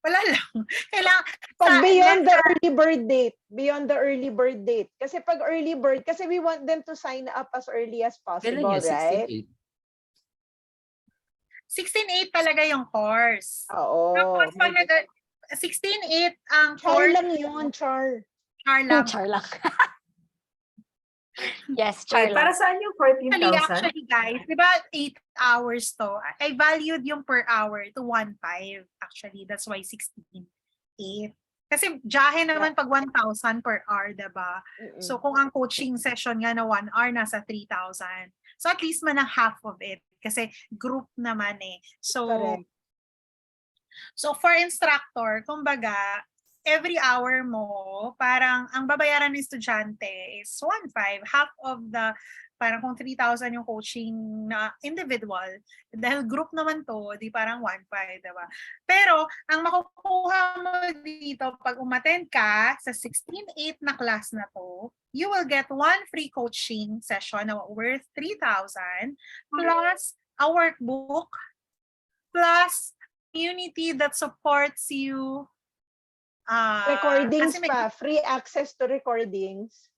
Speaker 3: Wala lang. Kailangan,
Speaker 1: Pag beyond the early bird date. Beyond the early bird date. Kasi pag early bird, kasi we want them to sign up as early as possible,
Speaker 4: Kailan yun?
Speaker 1: right?
Speaker 3: 16.8 talaga yung course.
Speaker 1: Oo.
Speaker 3: Tapos pag 16.8 ang
Speaker 1: Char
Speaker 3: course.
Speaker 1: lang yun, char.
Speaker 3: Char lang.
Speaker 2: Char lang. Yes, char
Speaker 5: Para
Speaker 2: lang.
Speaker 5: saan yung 14,000?
Speaker 3: Actually, guys, di ba 8 hours to? I valued yung per hour to 1.5. Actually, that's why 16.8. Kasi jahe naman pag 1,000 per hour, di ba? So kung ang coaching session nga na 1 hour, nasa 3,000. So at least man ang half of it. Kasi group naman eh. So,
Speaker 1: Correct.
Speaker 3: so for instructor, kumbaga, every hour mo, parang ang babayaran ng estudyante is 1,500. Half of the, parang kung 3,000 yung coaching na individual, dahil group naman to, di parang 1,500, diba? Pero, ang makukuha mo dito, pag umattend ka sa 16/8 na class na to, you will get one free coaching session na worth 3,000 plus a workbook plus community that supports you.
Speaker 1: Recordings
Speaker 3: kasi may-
Speaker 1: pa. Free access to recordings.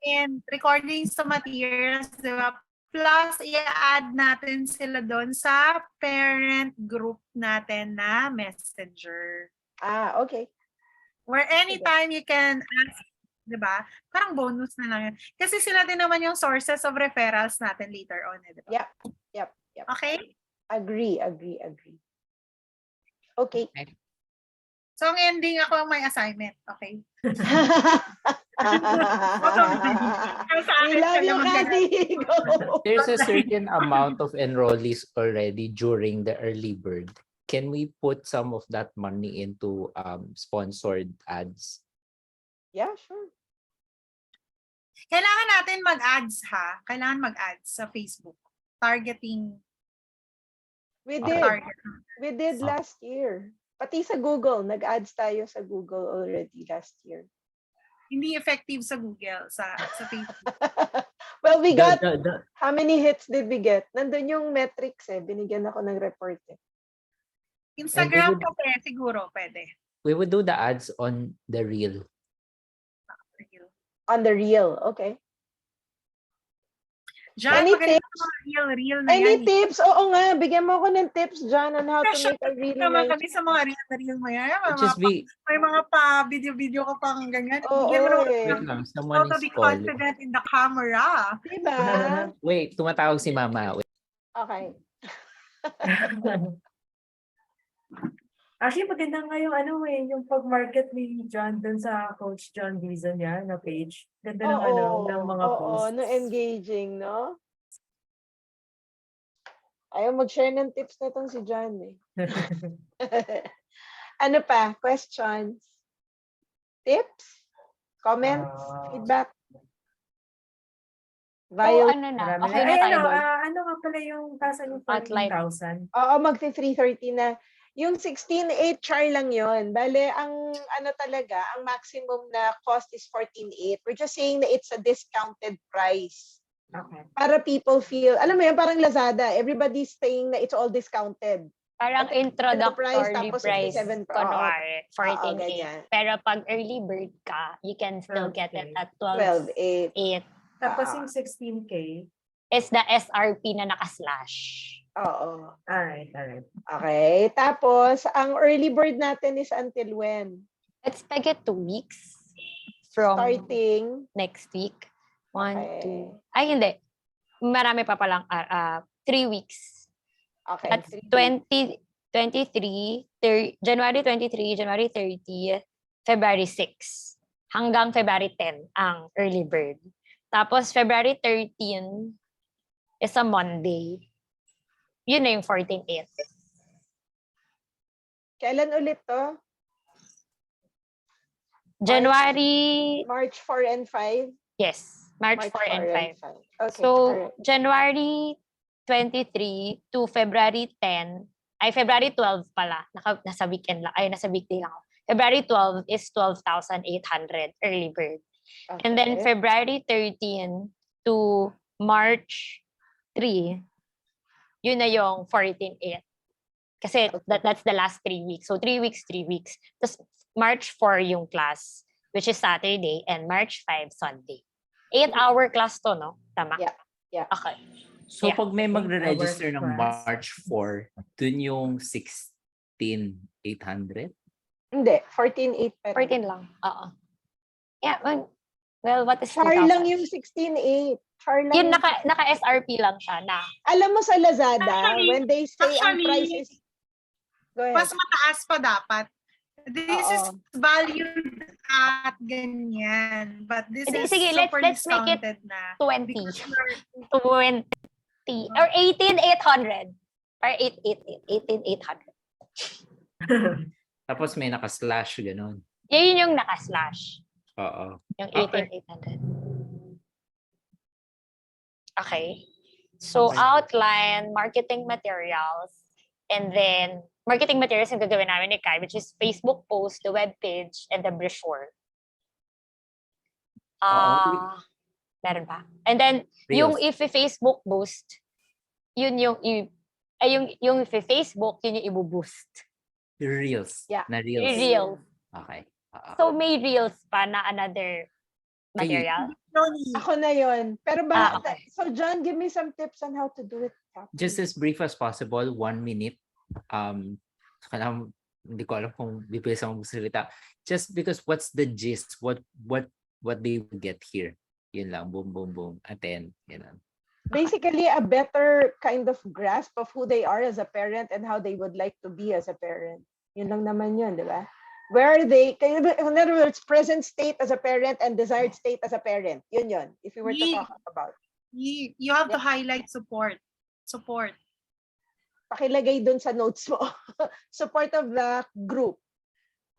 Speaker 3: and recordings sa materials, di ba? Plus, i-add natin sila doon sa parent group natin na messenger.
Speaker 1: Okay.
Speaker 3: Where anytime you can ask, di ba? Parang bonus na lang yun. Kasi sila din naman yung sources of referrals natin later on. Di ba?
Speaker 1: Yep.
Speaker 3: Okay?
Speaker 1: Agree. Okay.
Speaker 3: So, ang ending, ako ang may assignment. Okay?
Speaker 1: We
Speaker 3: akin
Speaker 1: love
Speaker 3: ka
Speaker 1: you,
Speaker 3: naman
Speaker 1: Kathy. Go.
Speaker 4: There's a certain amount of enrollees already during the early bird. Can we put some of that money into sponsored ads?
Speaker 1: Yeah, sure.
Speaker 3: Kailangan natin mag-ads ha. Kailangan mag-ads sa Facebook. Targeting.
Speaker 1: We
Speaker 4: Okay.
Speaker 1: did.
Speaker 3: Target.
Speaker 1: We did last year. Pati sa Google. Nag-ads tayo sa Google already last year.
Speaker 3: Hindi effective sa Google, sa Facebook.
Speaker 1: Well, we got,
Speaker 4: The-
Speaker 1: how many hits did we get? Nandun yung metrics eh. Binigyan ako ng report eh.
Speaker 3: Instagram
Speaker 4: would-
Speaker 3: po siguro pwede.
Speaker 4: we would do the ads on the reel.
Speaker 1: On the reel. Okay.
Speaker 3: John,
Speaker 1: Any
Speaker 3: magaling
Speaker 1: tips?
Speaker 3: ang mga reel na
Speaker 1: Any
Speaker 3: yan.
Speaker 1: tips? Oo nga. Bigyan mo ako ng tips, John, on how to
Speaker 3: Kasya
Speaker 1: make a really
Speaker 3: naman
Speaker 1: nice.
Speaker 3: kami sa mga reel mo yan.
Speaker 4: Just be,
Speaker 3: May mga pa video ka pang ganyan.
Speaker 1: Oo
Speaker 3: Bigyan mo naman
Speaker 1: eh.
Speaker 4: wait lang,
Speaker 3: how
Speaker 4: someone
Speaker 3: to
Speaker 4: is
Speaker 3: be
Speaker 4: calling.
Speaker 3: confident in the camera.
Speaker 1: Diba?
Speaker 4: Wait, tumatawag si Mama. Wait.
Speaker 1: Okay.
Speaker 5: Actually, maganda nga yung yung pag-market ni John dun sa Coach John Dizon niya na page. Ganda ng ng mga posts.
Speaker 1: no, engaging, no? Ayaw mag-share ng tips na tong si John eh. Ano pa? Questions? Tips? Comments? Feedback?
Speaker 2: So,
Speaker 1: Violet?
Speaker 2: ano na?
Speaker 5: Marami
Speaker 2: Okay
Speaker 5: na.
Speaker 2: na tayo doon.
Speaker 5: Ano nga pala yung tasan yung
Speaker 2: Outline.
Speaker 5: 14,000?
Speaker 1: Oo, magti-330 na. Yung 16.8 char lang yon. Bale, ang ano talaga, ang maximum na cost is 14.8. We're just saying na it's a discounted price.
Speaker 5: Okay.
Speaker 1: Para people feel, alam mo yun, parang Lazada. Everybody's saying na it's all discounted.
Speaker 2: Parang
Speaker 1: price,
Speaker 2: introductory
Speaker 1: tapos
Speaker 2: price,
Speaker 1: 67 pa.
Speaker 2: kunwari,
Speaker 1: Oo, ganyan.
Speaker 2: 14.8. Pero pag early bird ka, you can still get it at
Speaker 1: 12.8.
Speaker 2: 12.8.
Speaker 5: Tapos yung 16K.
Speaker 2: Is the SRP na naka-slash.
Speaker 1: Oo.
Speaker 5: Alright.
Speaker 1: Okay. Tapos, ang early bird natin is until when?
Speaker 2: Let's peg it 2 weeks from
Speaker 1: Starting.
Speaker 2: next week. 1,
Speaker 1: Okay.
Speaker 2: 2. Ay, hindi. Marami pa palang 3 weeks.
Speaker 1: Okay.
Speaker 2: That's 23, January 23, January 30, February 6. Hanggang February 10 ang early bird. Tapos February 13 is a Monday. Yun na yung 14.8.
Speaker 1: Kailan ulit to?
Speaker 2: January,
Speaker 1: March 4 and 5?
Speaker 2: yes. March 4 and 5.
Speaker 1: Okay.
Speaker 2: So,
Speaker 1: alright.
Speaker 2: January 23 to February 10, ay February 12 pala, nasa weekend lang, ay nasa weekday lang ako. February 12 is 12,800 early bird. And then
Speaker 1: Okay.
Speaker 2: February 13 to March 3, yun na yung 14.8. Kasi that's the last 3 weeks. So 3 weeks, 3 weeks. Tapos March 4 yung class, which is Saturday, and March 5, Sunday. 8-hour class to, no? Tama?
Speaker 1: Yeah. Yeah.
Speaker 2: Okay.
Speaker 4: So
Speaker 2: Yeah.
Speaker 4: pag may magre-register ng
Speaker 5: class.
Speaker 4: March 4, dun yung 16,800?
Speaker 1: Hindi. 14.8 pa rin.
Speaker 2: 14 lang. Oo. Yeah, well, what is
Speaker 1: Char
Speaker 2: 2,000?
Speaker 1: lang yung 16.8. Char lang
Speaker 2: Yun,
Speaker 1: yung-
Speaker 2: naka-SRP lang siya na.
Speaker 1: Alam mo sa Lazada,
Speaker 3: Actually-
Speaker 1: when they say ang
Speaker 3: actually,
Speaker 1: price is... Go ahead.
Speaker 3: Mas mataas pa dapat. This is
Speaker 1: Oo.
Speaker 3: valued at ganyan. But this
Speaker 2: Edi,
Speaker 3: is
Speaker 2: sige,
Speaker 3: super
Speaker 2: let's make it
Speaker 3: discounted na.
Speaker 2: 20.
Speaker 3: Because you're
Speaker 2: 20 or 18,800. Or 18,800.
Speaker 4: Tapos may naka-slash, ganun.
Speaker 2: Yun yung naka-slash.
Speaker 4: Oo.
Speaker 2: Yung
Speaker 4: Okay.
Speaker 2: 18,800. Okay. So,
Speaker 4: Okay.
Speaker 2: outline, marketing materials, and then marketing materials yung gagawin namin ni Kai, which is Facebook post, the web page, and the brochure. Meron pa. And then, yung
Speaker 4: Reels.
Speaker 2: if Facebook boost, yun yung yung if Facebook, yun yung i-boost.
Speaker 4: Reels.
Speaker 1: Yeah.
Speaker 4: Na reels.
Speaker 2: Reels.
Speaker 4: Okay.
Speaker 2: So, may reels pa na another material.
Speaker 3: Tony.
Speaker 1: Ako na yon. Pero
Speaker 2: Okay.
Speaker 1: so John, give me some tips on how to do it properly.
Speaker 4: Just as brief as possible, 1 minute. Hindi ko alam kung bibilis akong magsalita. Just because what's the gist? What they will get here? Yun lang. Boom, boom, boom. Attend. Yun.
Speaker 1: Basically, a better kind of grasp of who they are as a parent and how they would like to be as a parent. Yun lang naman yun, di ba? Where are they, in other words, present state as a parent and desired state as a parent. Yun. If we were to talk about.
Speaker 3: You have to highlight support. Support.
Speaker 1: Pakilagay dun sa notes mo. Support of the group.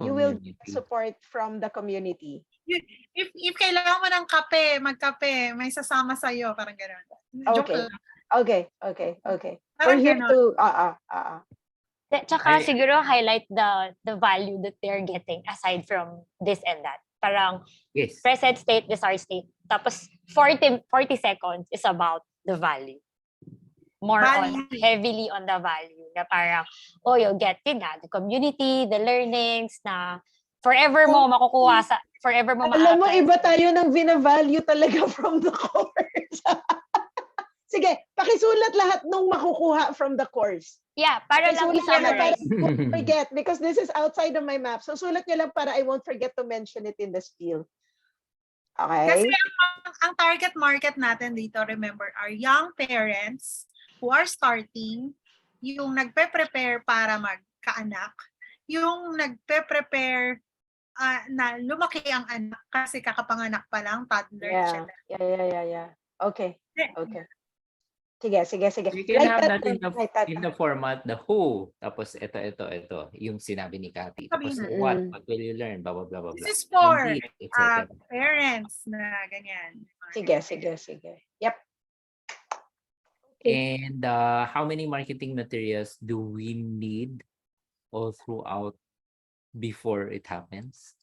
Speaker 1: You will get support from the community.
Speaker 3: If kailangan mo ng kape, magkape, may sasama sa'yo, parang gano'n. Joke lang.
Speaker 1: Okay.
Speaker 3: Parang
Speaker 1: We're here
Speaker 3: ganon.
Speaker 1: to,
Speaker 2: Tsaka siguro highlight the value that they're getting aside from this and that. Parang
Speaker 4: Yes.
Speaker 2: present state, desired state. Tapos 40 seconds is about the value. More heavily on the value. Na parang, you'll get yun na, the community, the learnings na forever mo makukuha sa, forever mo
Speaker 1: alam mo,
Speaker 2: ma-apply
Speaker 1: iba
Speaker 2: sa-
Speaker 1: tayo ng vina-value talaga from the course. Sige, pakisulat lahat nung makukuha from the course.
Speaker 2: Yeah, para lang
Speaker 1: Pakisulat nyo para
Speaker 2: i-summarize.
Speaker 1: I won't forget because this is outside of my map. So sulat nyo lang para I won't forget to mention it in the spiel.
Speaker 3: Kasi
Speaker 1: Okay?
Speaker 3: ang target market natin dito, remember, are young parents who are starting, yung nagpe-prepare para magkaanak, yung nagpe-prepare na lumaki ang anak kasi kakapanganak pa lang, toddler, etc.
Speaker 1: Yeah. Okay. Sige.
Speaker 4: You can have that in the format, the who, tapos ito, yung sinabi ni Cathy. Tapos what will you learn, blah, blah, blah, blah.
Speaker 3: This is for
Speaker 4: etc.
Speaker 3: parents na ganyan.
Speaker 1: Sige. Yep.
Speaker 4: And how many marketing materials do we need all throughout before it happens?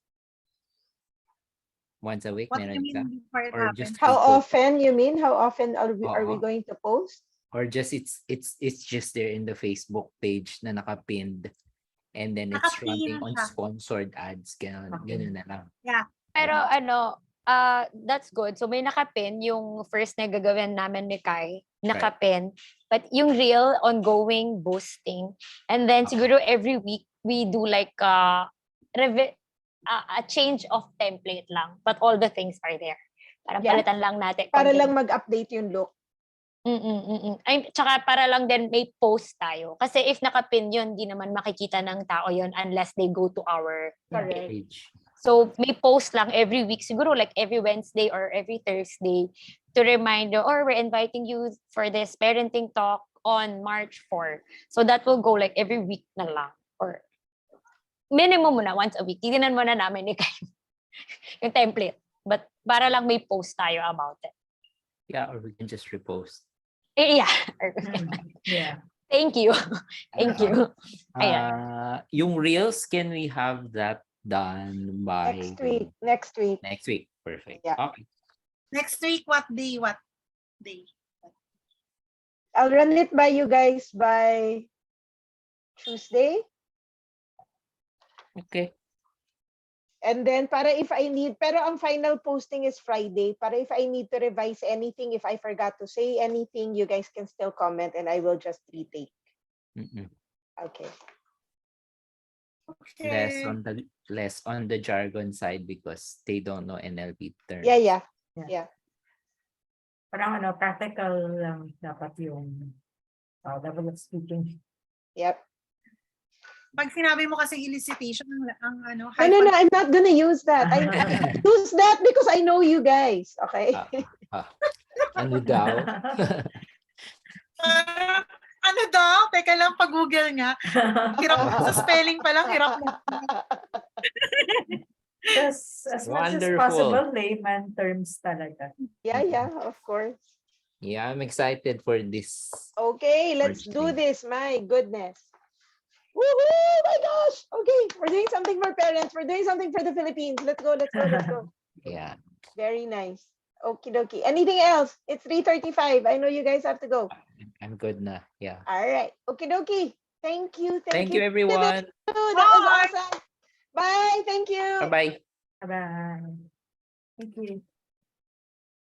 Speaker 4: Once a week,
Speaker 3: What do you
Speaker 4: meron ka?
Speaker 3: mean before it
Speaker 4: Or
Speaker 3: happens?
Speaker 4: just
Speaker 1: How
Speaker 4: Facebook?
Speaker 1: often, you mean? How often are we going to post?
Speaker 4: Or just it's just there in the Facebook page na nakapinned, and then it's running on sponsored ads, ganun na lang.
Speaker 3: Yeah.
Speaker 2: Pero that's good. So may nakapin yung first na gagawin namin ni Kai, nakapin. But yung real ongoing boosting, and then siguro every week we do like a change of template lang, but all the things are there. Parang palitan lang natin.
Speaker 1: Para lang mag-update yung look.
Speaker 2: Ay, tsaka para lang din may post tayo. Kasi if nakapin yun, di naman makikita ng tao yun unless they go to our
Speaker 4: page.
Speaker 2: So may post lang every week, siguro like every Wednesday or every Thursday to remind you, or we're inviting you for this parenting talk on March 4. So that will go like every week na lang. Or minimum muna once a week. Titignan muna namin ni Kai yung template. But para lang may post tayo about it.
Speaker 4: Yeah, or we can just repost.
Speaker 2: Yeah.
Speaker 5: Yeah.
Speaker 2: Thank you. Thank you.
Speaker 4: Yung reels, can we have that done by
Speaker 1: Next week.
Speaker 4: Next week. Perfect.
Speaker 1: Yeah.
Speaker 4: Okay.
Speaker 3: Next week, what day?
Speaker 1: I'll run it by you guys by Tuesday.
Speaker 4: Okay.
Speaker 1: And then para if I need, pero ang final posting is Friday. Para if I need to revise anything, if I forgot to say anything, you guys can still comment and I will just retake. Okay.
Speaker 4: Less on the jargon side because they don't know NLP terms.
Speaker 1: Yeah.
Speaker 5: Parang practical lang dapat yung level of speaking.
Speaker 1: Yep.
Speaker 3: Pag sinabi mo kasi elicitation, ang ano,
Speaker 1: No, I'm not gonna use that. I use that because I know you guys. Okay?
Speaker 4: Ano daw?
Speaker 3: Ano daw? Teka lang, pag-google nga. Hirap sa spelling pa lang, hirap mo.
Speaker 5: Just as much as
Speaker 4: Wonderful.
Speaker 5: possible, layman terms talaga.
Speaker 1: Yeah, of course.
Speaker 4: Yeah, I'm excited for this.
Speaker 1: Okay, let's do
Speaker 4: March
Speaker 1: this. My goodness. Woohoo! My gosh! Okay, we're doing something for parents. We're doing something for the Philippines. Let's go.
Speaker 4: Yeah.
Speaker 1: Very nice. Okie dokie. Anything else? It's 3:35. I know you guys have to go.
Speaker 4: I'm good na. Yeah.
Speaker 1: All right. Okie dokie. Thank you.
Speaker 4: Thank you, everyone.
Speaker 1: That was awesome. Bye. Thank you.
Speaker 4: Bye-bye.
Speaker 5: Bye-bye. Thank you.